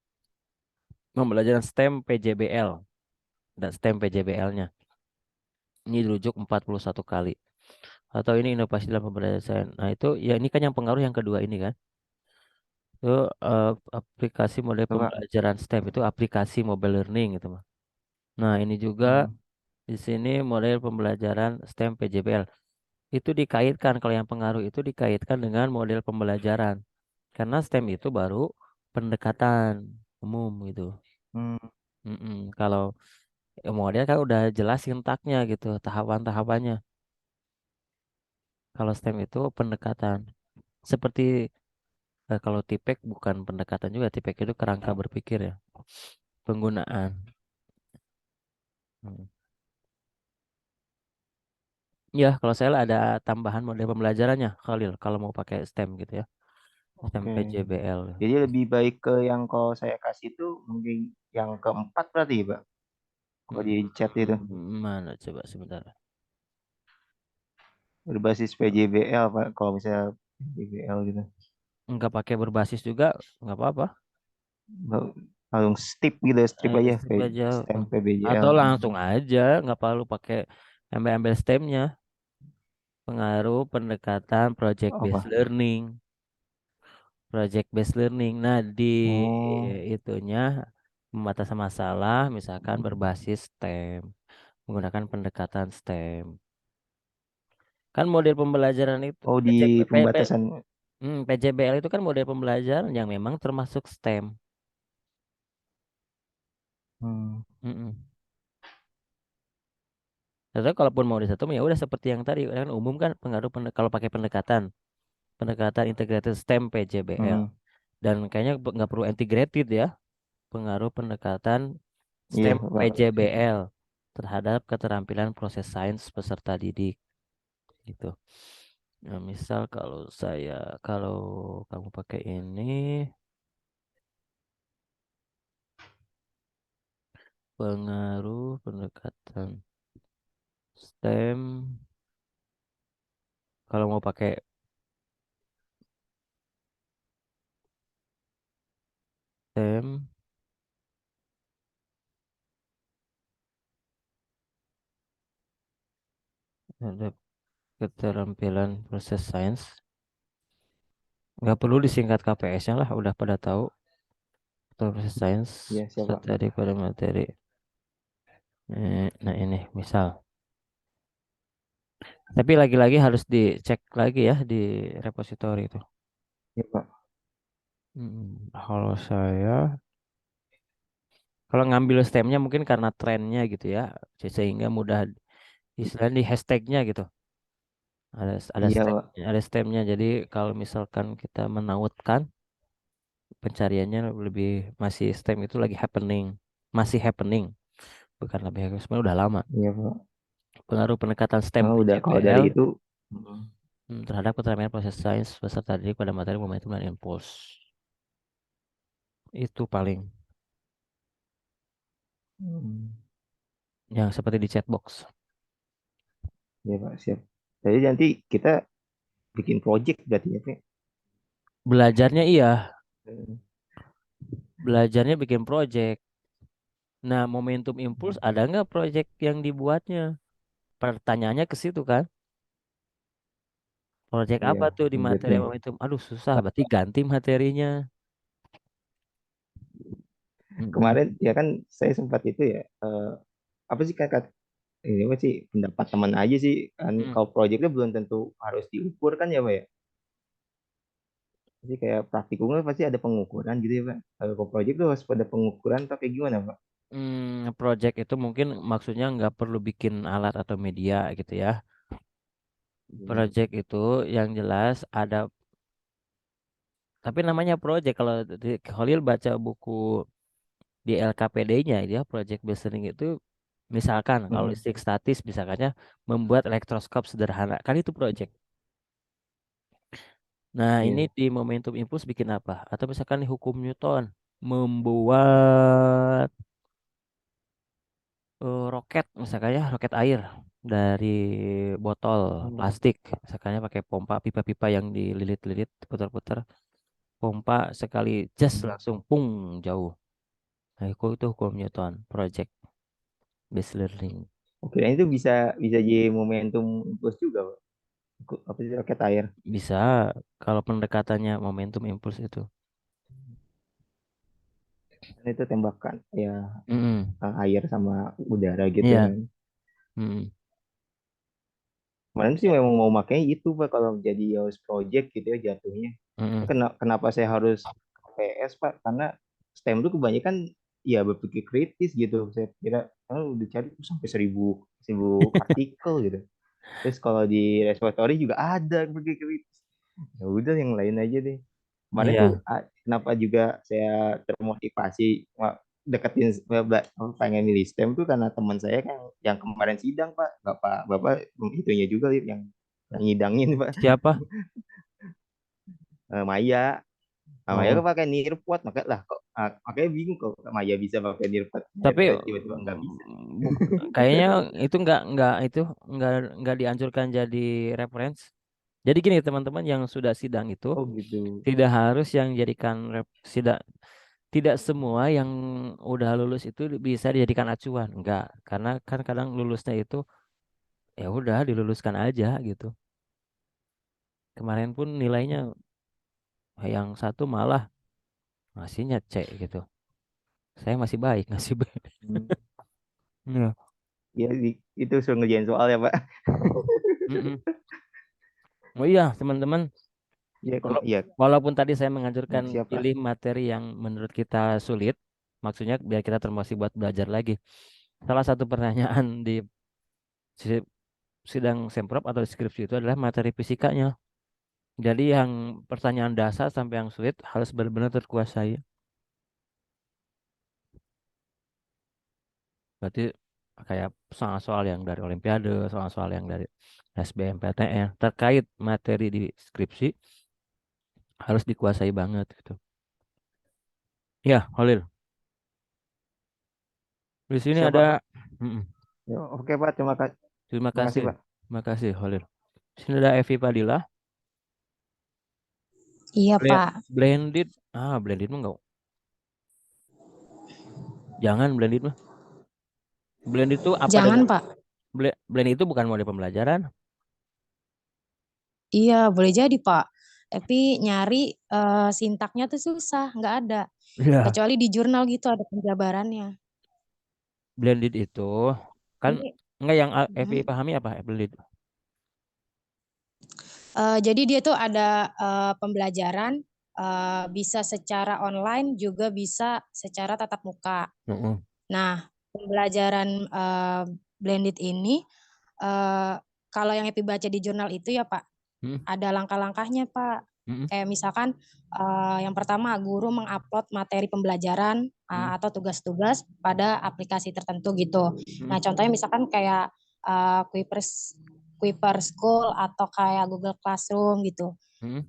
S1: pembelajaran STEM PJBL dan STEM PJBL-nya. Ini dirujuk 41 kali. Atau ini inovasi dalam pembelajaran. Nah, itu ya ini kan yang pengaruh yang kedua ini kan. Itu aplikasi model
S7: Tuh, Pak.
S1: pembelajaran STEM itu aplikasi mobile learning gitu mah. Nah, ini juga
S7: Hmm.
S1: di sini model pembelajaran STEM PJBL. Itu dikaitkan kalau yang pengaruh itu dikaitkan dengan model pembelajaran. Karena STEM itu baru pendekatan umum gitu.
S7: Hmm.
S1: Kalau model kan udah jelas sintaknya gitu, tahapan-tahapannya. Kalau STEM itu pendekatan. Seperti kalau tipek bukan pendekatan juga, tipek itu kerangka berpikir ya, penggunaan. Hmm. Ya, kalau saya ada tambahan model pembelajarannya, Khalil, kalau mau pakai STEM gitu ya, STEM
S7: Oke.
S1: PJBL.
S7: Jadi lebih baik ke yang kalau saya kasih itu mungkin yang keempat berarti Pak. kalau di chat itu
S1: Mana coba sebentar.
S7: berbasis PJBL Pak, kalau misalnya PJBL gitu.
S1: Nggak pakai berbasis juga nggak apa-apa.
S7: Langsung strip gitu, strip aja
S1: Strip aja.
S7: stem PBJL.
S1: Atau langsung aja, nggak perlu pakai ambil-ambil stemnya. Pengaruh pendekatan project based
S7: Apa?
S1: learning. Project based learning. Nah, di
S7: Oh,
S1: itunya pembatasan masalah misalkan berbasis STEM, menggunakan pendekatan STEM. Kan model pembelajaran itu
S7: oh di pembatasan.
S1: PJBL itu kan model pembelajaran yang memang termasuk STEM.
S7: Hmm,
S1: Mm-mm. Atau kalaupun mau di satu ya udah seperti yang tadi kan umum kan pengaruh kalau pakai pendekatan integrated STEM PJBL
S7: hmm,
S1: dan kayaknya nggak perlu integrated ya pengaruh pendekatan
S7: iya
S1: STEM
S7: Pak.
S1: PJBL terhadap keterampilan proses sains peserta didik gitu. Nah, misal kalau kamu pakai ini pengaruh pendekatan STEM kalau mau pakai STEM ada keterampilan proses sains nggak perlu disingkat KPS-nya lah udah pada tahu proses sains
S7: Iya siapa?
S1: studi pada materi. Nah ini misal tapi lagi-lagi harus dicek lagi ya di repositori itu.
S7: Iya Pak.
S1: Kalau saya kalau ngambil stemnya mungkin karena trennya gitu ya sehingga mudah istilahnya di hashtagnya gitu ada
S7: Iya
S1: stem
S7: Pak.
S1: ada stemnya jadi kalau misalkan kita menautkan pencariannya lebih masih stem itu lagi happening masih happening bukan lebih sebenarnya udah lama
S7: Iya Pak.
S1: pengaruh pendekatan STEM
S7: Oh, udah kalau dari
S1: PJBL
S7: itu. Hmm,
S1: terhadap keterampilan proses sains peserta didik pada materi momentum dan impuls itu paling
S7: hmm,
S1: yang seperti di chatbox
S7: Iya Pak, siap. Jadi nanti kita bikin project berarti ya Pak.
S1: belajarnya iya
S7: Hmm,
S1: belajarnya bikin project. Nah, momentum impuls ada nggak proyek yang dibuatnya? Pertanyaannya ke situ kan. Proyek
S7: Iya,
S1: apa tuh di materi
S7: berarti.
S1: momentum? Aduh, susah. Berarti ganti materinya. Mm-mm.
S7: Kemarin ya kan saya sempat itu ya, apa sih kak, ini apa sih pendapat teman aja sih kan,
S1: Mm.
S7: kalau proyeknya belum tentu harus diukur kan ya Pak ya. Jadi kayak praktikumnya pasti ada pengukuran gitu ya Pak. Kalau proyek tuh harus pada pengukuran atau kayak gimana Pak?
S1: Project itu mungkin maksudnya nggak perlu bikin alat atau media gitu ya.
S7: Hmm.
S1: Project itu yang jelas ada, tapi namanya project kalau di Khalil baca buku di LKPD-nya dia project based learning itu misalkan kalau
S7: Hmm.
S1: listrik statis misalkannya membuat elektroskop sederhana kan itu project. Nah, ini
S7: Iya.
S1: di momentum impuls bikin apa? Atau misalkan di hukum Newton membuat roket misalkan ya, roket air dari botol
S7: Hmm.
S1: plastik. Misalkannya pakai pompa pipa-pipa yang dililit-lilit putar-putar. Pompa sekali jas
S7: Hmm.
S1: langsung pung jauh. Nah, itu hukum Newton, project based learning.
S7: Oke, nah itu bisa bisa jadi momentum impuls juga Pak. Apa sih roket air?
S1: Bisa kalau pendekatannya momentum impuls itu.
S7: Kan itu tembakan ya,
S1: Mm-mm.
S7: air sama udara gitu
S1: Iya.
S7: kan.
S1: Mm-mm.
S7: Kemarin sih memang mau makanya itu Pak, kalau jadi host project gitu ya jatuhnya.
S1: Mm-mm.
S7: Kenapa saya harus PS Pak? Karena STEM itu kebanyakan ya berpikir kritis gitu. Saya kira udah cari tuh sampai 1000 artikel gitu. Terus kalau di repository juga ada berpikir kritis. Ya udah yang lain aja deh. Kemarin tuh
S1: Iya.
S7: kenapa juga saya termotivasi deketin pengen milih STEM tuh karena teman saya kan yang kemarin sidang Pak, bapak itunya juga yang ngidangin Pak.
S1: Siapa?
S7: Maya. Nah, Maya
S1: Oh.
S7: kan pakai nirpot, maka lah kok Makanya bingung kok Maya bisa pakai nirpat,
S1: Tapi
S7: tiba-tiba nggak bisa.
S1: kayaknya itu nggak dianjurkan jadi reference. Jadi gini teman-teman yang sudah sidang itu
S7: Oh gitu.
S1: tidak harus yang jadikan tidak semua yang udah lulus itu bisa dijadikan acuan. Enggak, karena kan kadang lulusnya itu ya udah diluluskan aja gitu. Kemarin pun nilainya yang satu malah ngasihnya C gitu. Saya masih baik ngasih B.
S7: Hmm.
S1: Iya.
S7: Ya itu suruh ngerjain soal ya Pak.
S1: Mm-mm. Oh iya teman-teman,
S7: Ya kok ya
S1: walaupun tadi saya menganjurkan
S7: siapa?
S1: pilih materi yang menurut kita sulit, maksudnya biar kita termotivasi buat belajar lagi. Salah satu pertanyaan di si- sidang semprot atau skripsi itu adalah materi fisikanya. Jadi yang pertanyaan dasar sampai yang sulit harus benar-benar terkuasai. Berarti kayak soal-soal yang dari Olimpiade, soal-soal yang dari SBMPTN terkait materi di skripsi harus dikuasai banget gitu. Ya, Holil. Di sini
S7: Siapa
S1: ada.
S7: Pak?
S1: Mm-mm.
S7: Ya, oke Pak, terima kasih.
S1: Terima
S7: Terima kasih
S1: kasih.
S7: Pak.
S1: Terima kasih, Holil. Di sini ada Evi Padilla.
S6: Iya, Pak.
S1: Blended. Blended mah enggak. Jangan blended mah. Blended itu apa
S6: Jangan,
S1: dengan
S6: Pak.
S1: blended itu bukan model pembelajaran.
S6: Iya, boleh jadi, Pak. Tapi nyari sintaknya tuh susah, nggak ada.
S1: Iya.
S6: Kecuali di jurnal gitu ada penjabarannya.
S1: Blended itu kan
S6: Ini,
S1: enggak yang Evi
S6: mm,
S1: pahami apa blended?
S6: jadi dia tuh ada pembelajaran bisa secara online juga bisa secara tatap muka.
S1: Mm-mm.
S6: Nah, pembelajaran blended ini eh, kalau yang Epi baca di jurnal itu ya Pak,
S1: Mm-mm.
S6: ada langkah-langkahnya Pak.
S1: Mm-mm.
S6: Kayak misalkan yang pertama guru mengupload materi pembelajaran
S1: Mm-mm.
S6: atau tugas-tugas pada aplikasi tertentu gitu. Nah,
S1: Mm-mm.
S6: contohnya misalkan kayak Kuiper School atau kayak Google Classroom gitu.
S1: Mm-mm.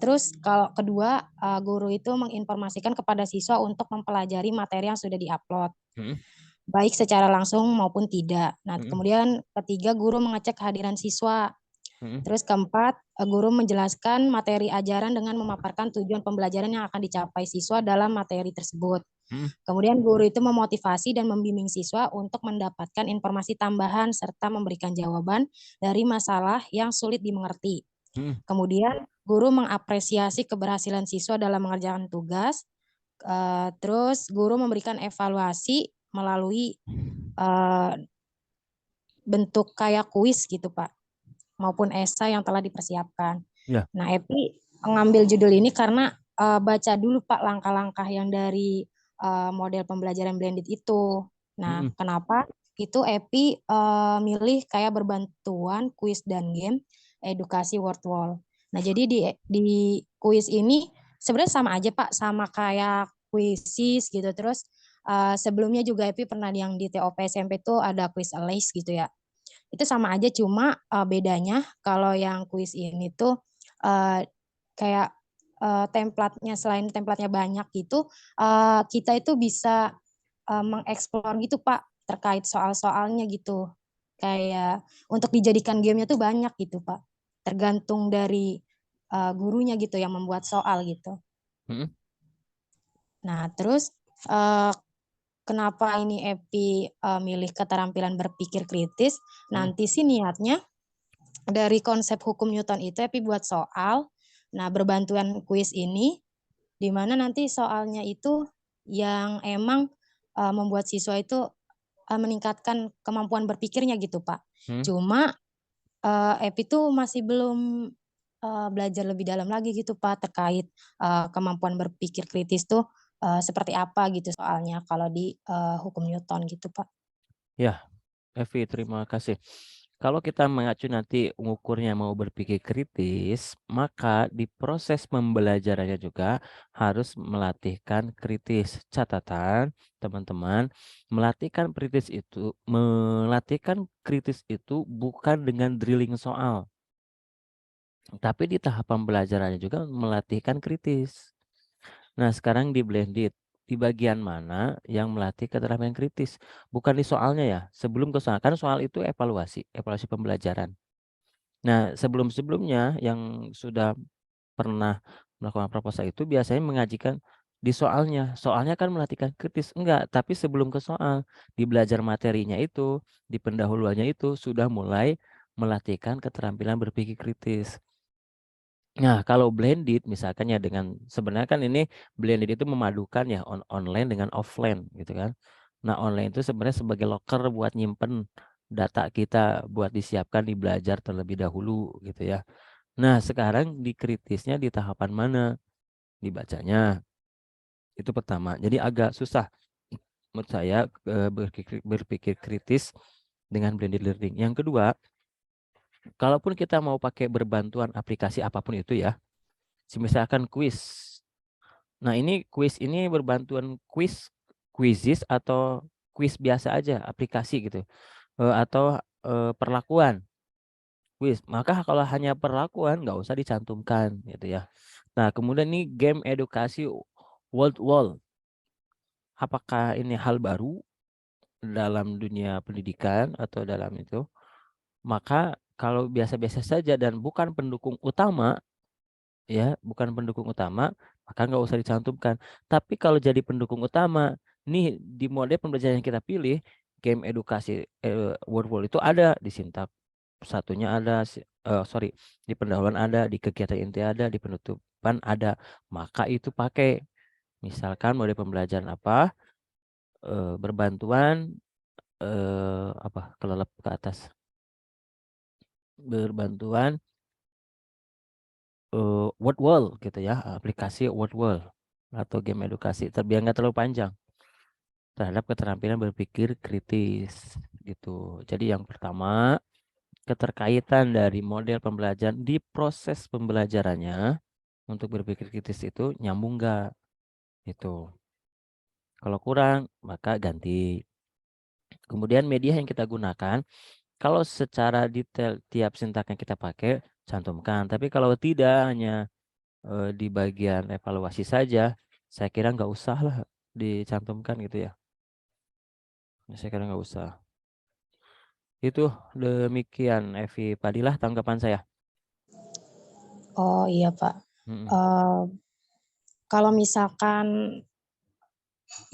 S6: Terus kalau kedua guru itu menginformasikan kepada siswa untuk mempelajari materi yang sudah diupload,
S1: Mm-mm.
S6: baik secara langsung maupun tidak. Nah,
S1: Mm-mm.
S6: kemudian ketiga guru mengecek kehadiran siswa.
S1: Mm-mm.
S6: Terus keempat, guru menjelaskan materi ajaran dengan memaparkan tujuan pembelajaran yang akan dicapai siswa dalam materi tersebut.
S1: Mm-mm.
S6: Kemudian guru itu memotivasi dan membimbing siswa untuk mendapatkan informasi tambahan serta memberikan jawaban dari masalah yang sulit dimengerti.
S1: Mm-mm.
S6: Kemudian guru mengapresiasi keberhasilan siswa dalam mengerjakan tugas. Terus guru memberikan evaluasi melalui bentuk kayak kuis gitu Pak, maupun esai yang telah dipersiapkan.
S1: Ya.
S6: Nah, Epi ngambil judul ini karena baca dulu Pak langkah-langkah yang dari model pembelajaran blended itu. Nah,
S1: Mm-mm.
S6: kenapa? Itu Epi milih kayak berbantuan kuis dan game edukasi word wall. Nah, jadi di kuis ini sebenarnya sama aja Pak, sama kayak kuisis gitu. Terus sebelumnya juga Epi pernah yang di TOP SMP tuh ada kuis Alice gitu ya. Itu sama aja cuma bedanya kalau yang kuis ini tuh uh, kayak template-nya selain template-nya banyak gitu, kita itu bisa mengeksplor gitu Pak terkait soal-soalnya gitu. Kayak untuk dijadikan gamenya tuh banyak gitu Pak. Tergantung dari gurunya gitu yang membuat soal gitu.
S1: Mm-mm.
S6: Nah, terus uh, kenapa ini Epi milih keterampilan berpikir kritis?
S1: Mm-mm.
S6: Nanti sih niatnya dari konsep hukum Newton itu Epi buat soal. Nah, berbantuan kuis ini, di mana nanti soalnya itu yang emang membuat siswa itu meningkatkan kemampuan berpikirnya gitu, Pak.
S1: Mm-mm.
S6: Cuma Epi tuh masih belum belajar lebih dalam lagi gitu, Pak, terkait kemampuan berpikir kritis tuh seperti apa gitu soalnya kalau di hukum Newton gitu, Pak.
S1: Ya, Evi, terima kasih. Kalau kita mengacu nanti mengukurnya mau berpikir kritis, maka di proses pembelajarannya juga harus melatihkan kritis. Catatan, teman-teman, melatihkan kritis itu bukan dengan drilling soal, tapi di tahap pembelajarannya juga melatihkan kritis. Nah, sekarang di blended, di bagian mana yang melatih keterampilan kritis? Bukan di soalnya ya, sebelum ke soal. Kan soal itu evaluasi pembelajaran. Nah, sebelum-sebelumnya yang sudah pernah melakukan proposal itu biasanya mengajikan di soalnya. Soalnya kan melatihkan kritis. Enggak, tapi sebelum ke soal, di belajar materinya itu, di pendahuluannya itu sudah mulai melatihkan keterampilan berpikir kritis. Nah, kalau blended misalkan ya dengan sebenarnya kan ini blended itu memadukan ya online dengan offline gitu kan. Nah, online itu sebenarnya sebagai locker buat nyimpen data kita buat disiapkan di belajar terlebih dahulu gitu ya. Nah, sekarang di kritisnya di tahapan mana dibacanya? Itu pertama. Jadi agak susah menurut saya berpikir kritis dengan blended learning. Yang kedua, kalaupun kita mau pakai berbantuan aplikasi apapun itu ya, misalkan kuis. Nah, ini kuis ini berbantuan quizzes atau kuis biasa aja, aplikasi gitu. Atau perlakuan kuis. Maka kalau hanya perlakuan nggak usah dicantumkan gitu ya. Nah, kemudian nih game edukasi World Wall. Apakah ini hal baru dalam dunia pendidikan atau dalam itu? Maka kalau biasa-biasa saja dan bukan pendukung utama, ya bukan pendukung utama, maka nggak usah dicantumkan. Tapi kalau jadi pendukung utama, nih di model pembelajaran yang kita pilih, game edukasi Wordwall itu ada di Sintak satunya ada, di pendahuluan ada, di kegiatan inti ada, di penutupan ada. Maka itu pakai, misalkan model pembelajaran apa, berbantuan kelelep ke atas, berbantuan Wordwall gitu ya, aplikasi Wordwall atau game edukasi biar nggak terlalu panjang terhadap keterampilan berpikir kritis gitu. Jadi yang pertama, keterkaitan dari model pembelajaran di proses pembelajarannya untuk berpikir kritis itu nyambung nggak itu. Kalau kurang maka ganti. Kemudian media yang kita gunakan, kalau secara detail tiap sintak yang kita pakai cantumkan, tapi kalau tidak hanya di bagian evaluasi saja, saya kira nggak usah lah dicantumkan gitu ya. Saya kira nggak usah. Itu demikian Evi Padilah tanggapan saya.
S6: Oh iya Pak. Kalau misalkan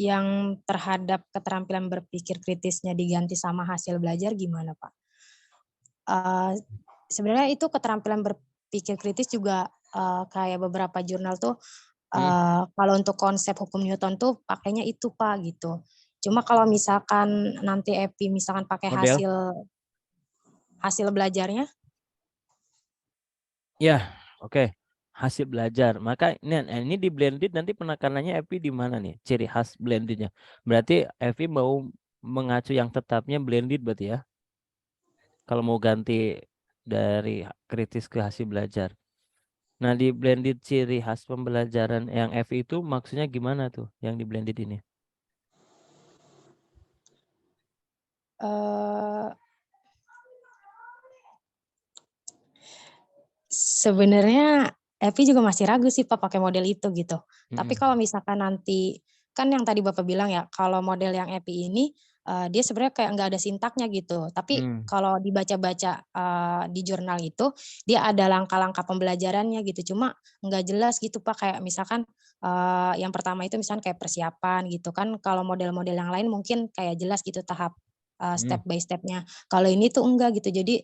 S6: yang terhadap keterampilan berpikir kritisnya diganti sama hasil belajar gimana Pak? Sebenarnya itu keterampilan berpikir kritis juga kayak beberapa jurnal tuh kalau untuk konsep hukum Newton tuh pakainya itu Pak gitu. Cuma kalau misalkan nanti Epi misalkan pakai hasil belajarnya.
S1: Ya, oke. Hasil belajar. Maka ini di blended nanti penekanannya Evi di mana nih? Ciri khas blendednya. Berarti Evi mau mengacu yang tetapnya blended berarti ya. Kalau mau ganti dari kritis ke hasil belajar. Nah, di blended ciri khas pembelajaran yang Evi itu maksudnya gimana tuh yang di blended ini?
S6: Sebenarnya Evi juga masih ragu sih Pak pakai model itu gitu. Tapi kalau misalkan nanti, kan yang tadi Bapak bilang ya, kalau model yang Evi ini dia sebenarnya kayak nggak ada sintaknya gitu. Tapi kalau dibaca-baca di jurnal itu, dia ada langkah-langkah pembelajarannya gitu. Cuma nggak jelas gitu Pak, kayak misalkan yang pertama itu misalkan kayak persiapan gitu kan. Kalau model-model yang lain mungkin kayak jelas gitu tahap step by step-nya. Kalau ini tuh enggak gitu. Jadi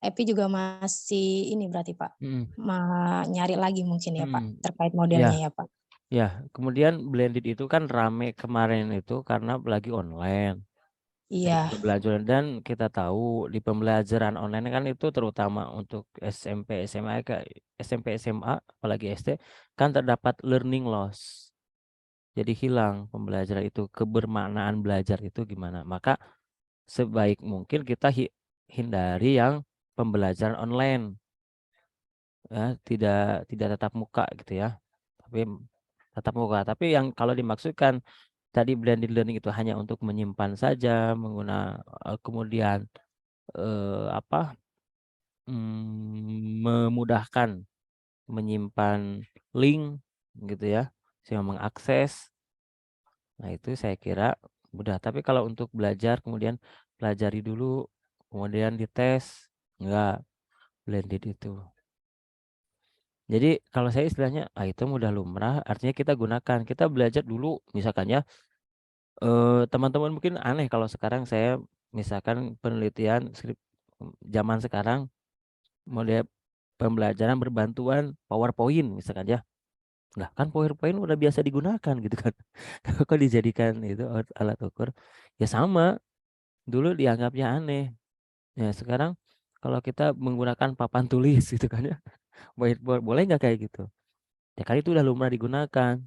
S6: Epi juga masih ini berarti Pak, nyari lagi mungkin ya Pak, terkait modelnya ya Pak.
S1: Ya, kemudian blended itu kan rame kemarin itu karena lagi online.
S6: Iya.
S1: Pembelajaran dan kita tahu di pembelajaran online kan itu terutama untuk SMP, SMA, apalagi SD kan terdapat learning loss. Jadi hilang pembelajaran itu, kebermaknaan belajar itu gimana. Maka sebaik mungkin kita hindari yang pembelajaran online. Ya, tidak tatap muka gitu ya. Tapi tatap muka. Tapi yang kalau dimaksudkan tadi blended learning itu hanya untuk menyimpan saja, kemudian memudahkan menyimpan link gitu ya, saya mengakses. Nah, itu saya kira mudah. Tapi kalau untuk belajar, kemudian pelajari dulu, kemudian dites, enggak, blended itu. Jadi kalau saya istilahnya, itu mudah lumrah, artinya kita gunakan. Kita belajar dulu, misalkan ya, teman-teman mungkin aneh kalau sekarang saya misalkan penelitian skrip zaman sekarang model pembelajaran berbantuan PowerPoint misalkan ya. Lah kan PowerPoint udah biasa digunakan gitu kan. Kok dijadikan itu alat ukur? Ya sama, dulu dianggapnya aneh. Ya sekarang kalau kita menggunakan papan tulis gitu kan ya. Whiteboard boleh nggak kayak gitu? Ya kan itu udah lumrah digunakan.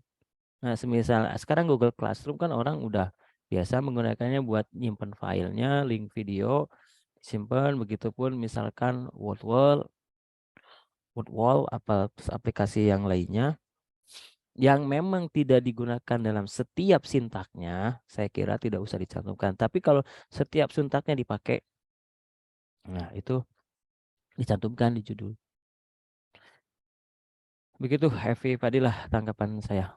S1: Nah, semisal sekarang Google Classroom kan orang udah biasa menggunakannya buat nyimpen filenya, link video, simpan, begitupun misalkan Wordwall apa aplikasi yang lainnya yang memang tidak digunakan dalam setiap sintaknya, saya kira tidak usah dicantumkan. Tapi kalau setiap sintaknya dipakai, nah itu dicantumkan di judul. Begitu, Evi Fadilah tanggapan saya.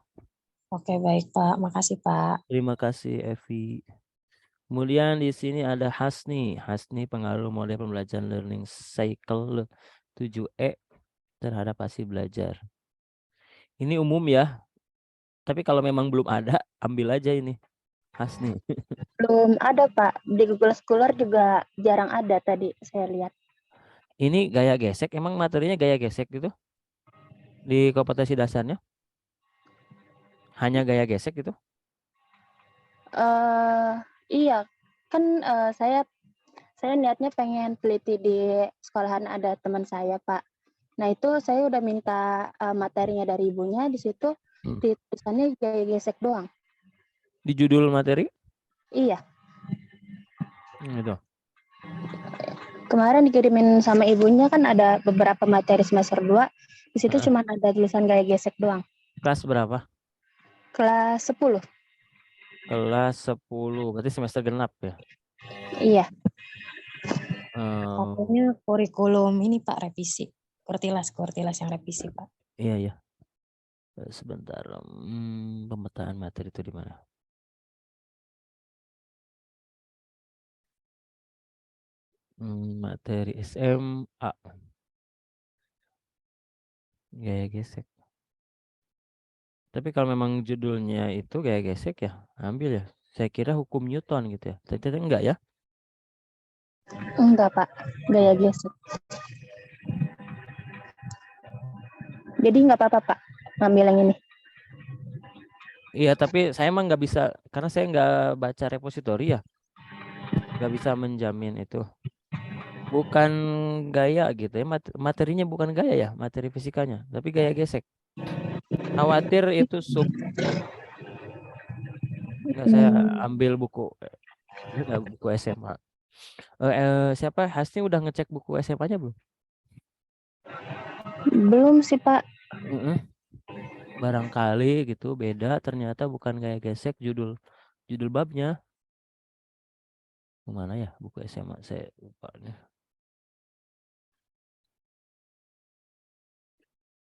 S6: Oke, baik Pak. Makasih Pak.
S1: Terima kasih, Evi. Kemudian di sini ada Hasni. Hasni pengaruh model pembelajaran learning cycle 7E terhadap hasil belajar. Ini umum ya. Tapi kalau memang belum ada, ambil aja ini. Hasni.
S3: Belum ada Pak, di Google Scholar juga jarang ada tadi saya lihat.
S1: Ini gaya gesek, emang materinya gaya gesek gitu? Di kompetensi dasarnya? Hanya gaya gesek gitu?
S3: Iya, kan saya niatnya pengen teliti di sekolahan ada teman saya Pak. Nah itu saya udah minta materinya dari ibunya, di situ di tulisannya gaya gesek doang.
S1: Di judul materi?
S3: Iya.
S1: Gitu.
S3: Kemarin dikirimin sama ibunya kan ada beberapa materi semester 2. Di situ cuma ada tulisan gaya gesek doang.
S1: Kelas berapa?
S3: Kelas 10.
S1: Kelas 10. Berarti semester genap ya?
S3: Iya.
S6: Pokoknya kurikulum ini Pak revisi. Kurtilas yang revisi Pak.
S1: Iya, iya. Sebentar. Pemetaan materi itu di mana? Materi SMA. Gaya gesek. Tapi kalau memang judulnya itu gaya gesek ya, ambil ya. Saya kira hukum Newton gitu ya. Ternyata enggak ya?
S3: Enggak Pak, gaya gesek. Jadi nggak apa-apa Pak ngambil yang ini.
S1: Iya, tapi saya emang nggak bisa karena saya nggak baca repositori ya, nggak bisa menjamin itu. Bukan gaya gitu ya, materinya bukan gaya ya, materi fisikanya, tapi gaya gesek. Khawatir itu sub. Nggak, saya ambil buku SMA. Siapa Hasni udah ngecek buku SMA-nya belum?
S3: Belum sih Pak.
S1: Barangkali gitu beda, ternyata bukan gaya gesek judul babnya. Kemana ya buku SMA, saya lupa nih.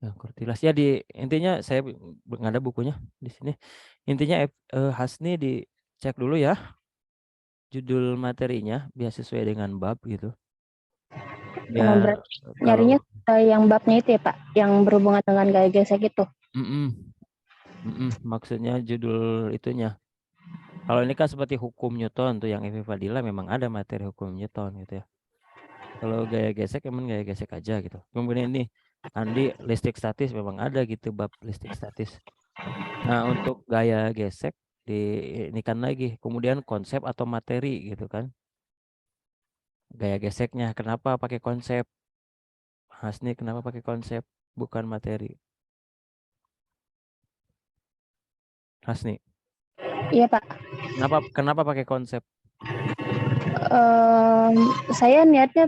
S1: Nah, Kurtilas ya, di intinya saya nggak ada bukunya di sini. Intinya Hasni dicek dulu ya judul materinya biar sesuai dengan bab gitu. Biar
S3: Nyarinya yang babnya itu ya Pak, yang berhubungan dengan gaya gesek itu.
S1: Maksudnya judul itunya. Kalau ini kan seperti hukum Newton tuh yang Evi Fadila memang ada materi hukum Newton gitu ya. Kalau gaya gesek emang gaya gesek aja gitu. Kemudian ini Andi listrik statis memang ada gitu bab listrik statis. Nah, untuk gaya gesek ini kan lagi kemudian konsep atau materi gitu kan. Gaya geseknya kenapa pakai konsep? Hasni kenapa pakai konsep bukan materi? Hasni.
S3: Iya Pak.
S1: Kenapa pakai konsep?
S3: Saya niatnya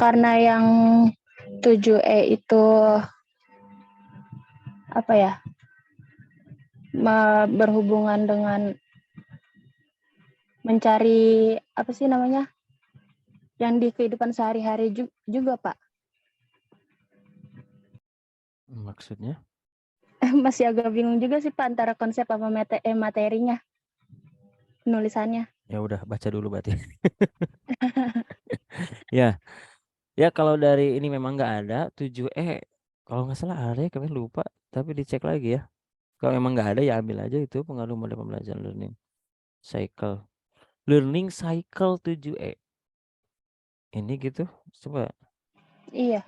S3: karena yang 7E itu apa ya? Berhubungan dengan mencari apa sih namanya? Yang di kehidupan sehari-hari juga Pak.
S1: Maksudnya?
S8: masih agak bingung juga sih Pak antara konsep apa materinya, penulisannya.
S1: Ya udah baca dulu berarti. Ya, ya kalau dari ini memang nggak ada 7E. Kalau nggak salah ada ya, kami lupa. Tapi dicek lagi ya. Kalau memang nggak ada ya ambil aja itu pengaruh model pembelajaran learning cycle. Learning cycle 7E. Ini gitu. Coba.
S8: Iya,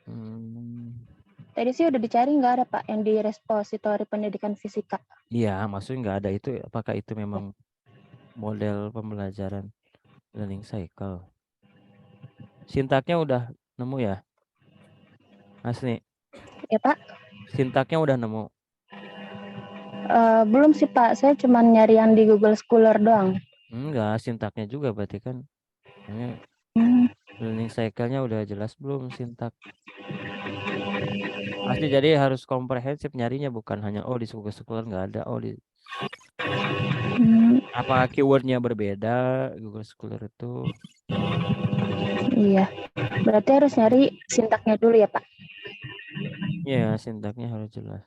S1: Hmm,
S8: tadi sih udah dicari nggak ada Pak yang di repositori pendidikan fisika.
S1: iya, maksudnya nggak ada itu. Apakah itu memang model pembelajaran learning cycle? Sintaknya udah nemu ya, Asni?
S8: Ya Pak?
S1: Sintaknya udah nemu.
S8: Belum sih Pak, saya cuma nyari yang di Google Scholar doang.
S1: Enggak, sintaknya juga berarti kan. Ini
S8: Hmm,
S1: learning cycle-nya udah jelas belum sintak? Pasti jadi harus komprehensif nyarinya, bukan hanya oh di Google Scholar nggak ada, oh di
S8: hmm,
S1: apa keywordnya berbeda Google Scholar itu.
S8: iya, berarti harus nyari sintaknya dulu ya Pak.
S1: Ya, sintaknya harus jelas.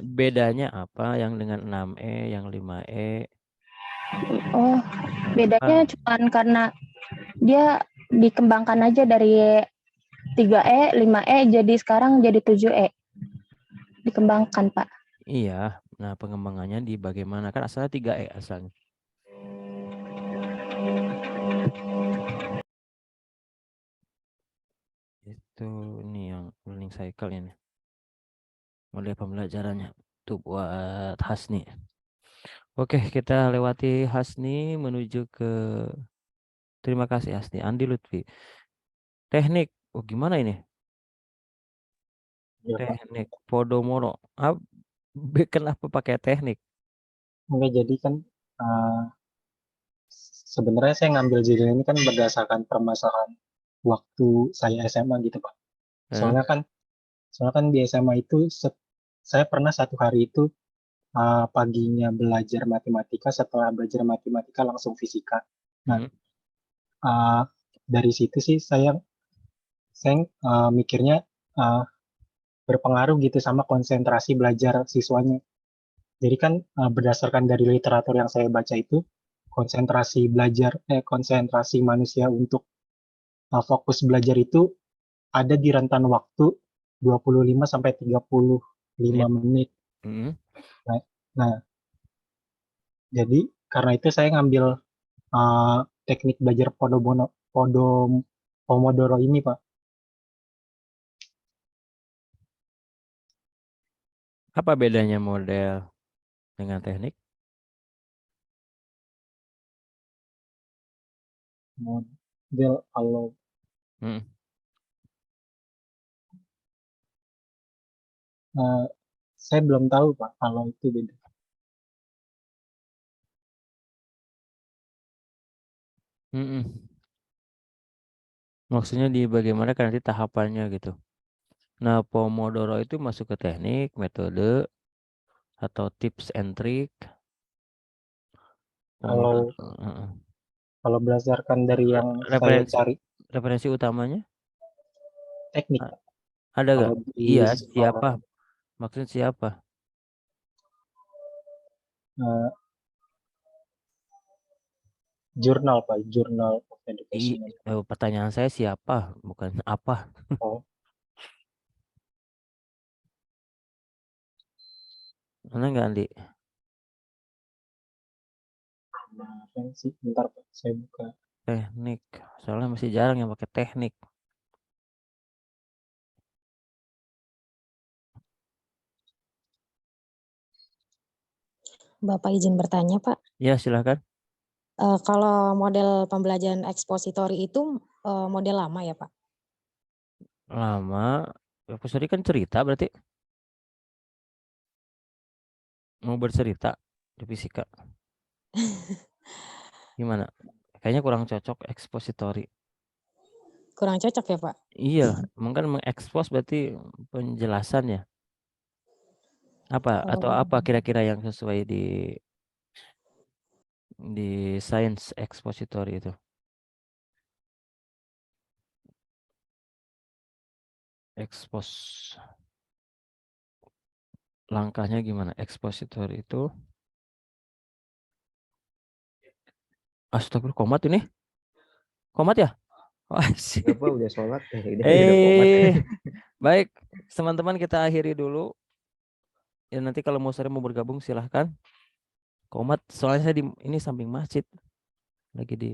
S1: Bedanya apa yang dengan 6E, yang 5E?
S8: Oh, bedanya cuma karena dia dikembangkan aja dari 3E, 5E jadi sekarang jadi 7E. Dikembangkan, Pak.
S1: Iya, nah pengembangannya di bagaimana? Kan asalnya 3E asalnya. Itu ini yang learning cycle ini. Model pembelajarannya. Tuh buat Hasni. Oke, kita lewati Hasni menuju ke terima kasih Hasni. Andi Lutfi. Teknik. Oh, gimana ini?
S4: Ya, Pak.
S1: Teknik Podomoro. Kenapa pakai teknik?
S4: Oke, jadi kan eh, sebenarnya saya ngambil judul ini kan berdasarkan permasalahan waktu saya SMA gitu, Pak.
S1: Eh?
S4: Soalnya kan di SMA itu saya pernah satu hari itu paginya belajar matematika, setelah belajar matematika langsung fisika. Nah,
S1: Hmm.
S4: eh, dari situ sih saya mikirnya eh, berpengaruh gitu sama konsentrasi belajar siswanya. Jadi kan berdasarkan dari literatur yang saya baca itu konsentrasi manusia untuk fokus belajar itu ada di rentan waktu 25 sampai 35
S1: Menit.
S4: menit.
S1: Hmm.
S4: Nah, nah, jadi karena itu saya ngambil teknik belajar Pomodoro ini, Pak.
S1: Apa bedanya model dengan teknik?
S4: Model kalau
S1: Hmm.
S4: saya belum tahu, Pak, kalau itu beda.
S1: Hmm. Maksudnya di bagaimana kan nanti tahapannya gitu. Nah, Pomodoro itu masuk ke teknik, metode, atau tips and trick.
S4: Kalau
S1: Pomodoro.
S4: kalau berdasarkan dari yang saya
S1: Referensi
S4: cari
S1: referensi utamanya
S4: teknik,
S1: A-
S4: Pak.
S1: ada
S4: Kalau
S1: gak?
S4: di
S1: Iya,
S4: sekolah
S1: siapa? Maksudnya siapa?
S4: eh, jurnal, Pak, Journal of Education.
S1: Pertanyaan saya siapa, bukan apa.
S4: Oh,
S1: Mana nggak, Andi?
S4: referensi. Bentar, Pak, saya buka.
S1: Teknik. Soalnya masih jarang yang pakai teknik.
S6: Bapak izin bertanya, Pak.
S1: Ya, silahkan.
S6: Kalau model pembelajaran ekspositori itu model lama ya, Pak?
S1: Lama. Episode kan cerita berarti mau bercerita di fisika. Gimana? Kayaknya kurang cocok ekspositori.
S6: Kurang cocok ya, Pak?
S1: Iya, mungkin mengekspos berarti penjelasan ya. Apa atau
S6: Oh.
S1: apa kira-kira yang sesuai di science expository itu? Expose. langkahnya gimana? Expositor itu astagfirullah, komat ini? Komat ya? Wah, sih.
S7: Udah Pak, udah sholat. Udah komat.
S1: Baik, teman-teman kita akhiri dulu. Ya nanti kalau mau sore mau bergabung silahkan. Komat, soalnya saya di ini samping masjid. Lagi di.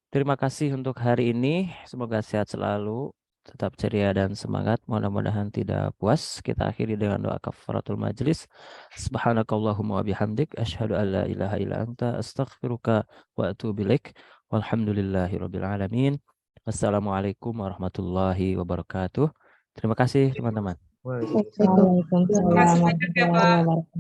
S1: Terima kasih untuk hari ini. Semoga sehat selalu, tetap ceria dan semangat. Mudah-mudahan tidak puas. Kita akhiri dengan doa kafaratul majlis. Subhanakallahumma wa bihamdik asyhadu an la ilaha illa anta astaghfiruka wa atubu ilaik. Walhamdulillahirabbil alamin. Wassalamualaikum warahmatullahi wabarakatuh. Terima kasih teman-teman.
S7: Waalaikumsalam.
S6: Waalaikumsalam
S2: Terima kasih banyak ya,
S6: warahmatullahi
S2: Pak.
S6: wabarakatuh.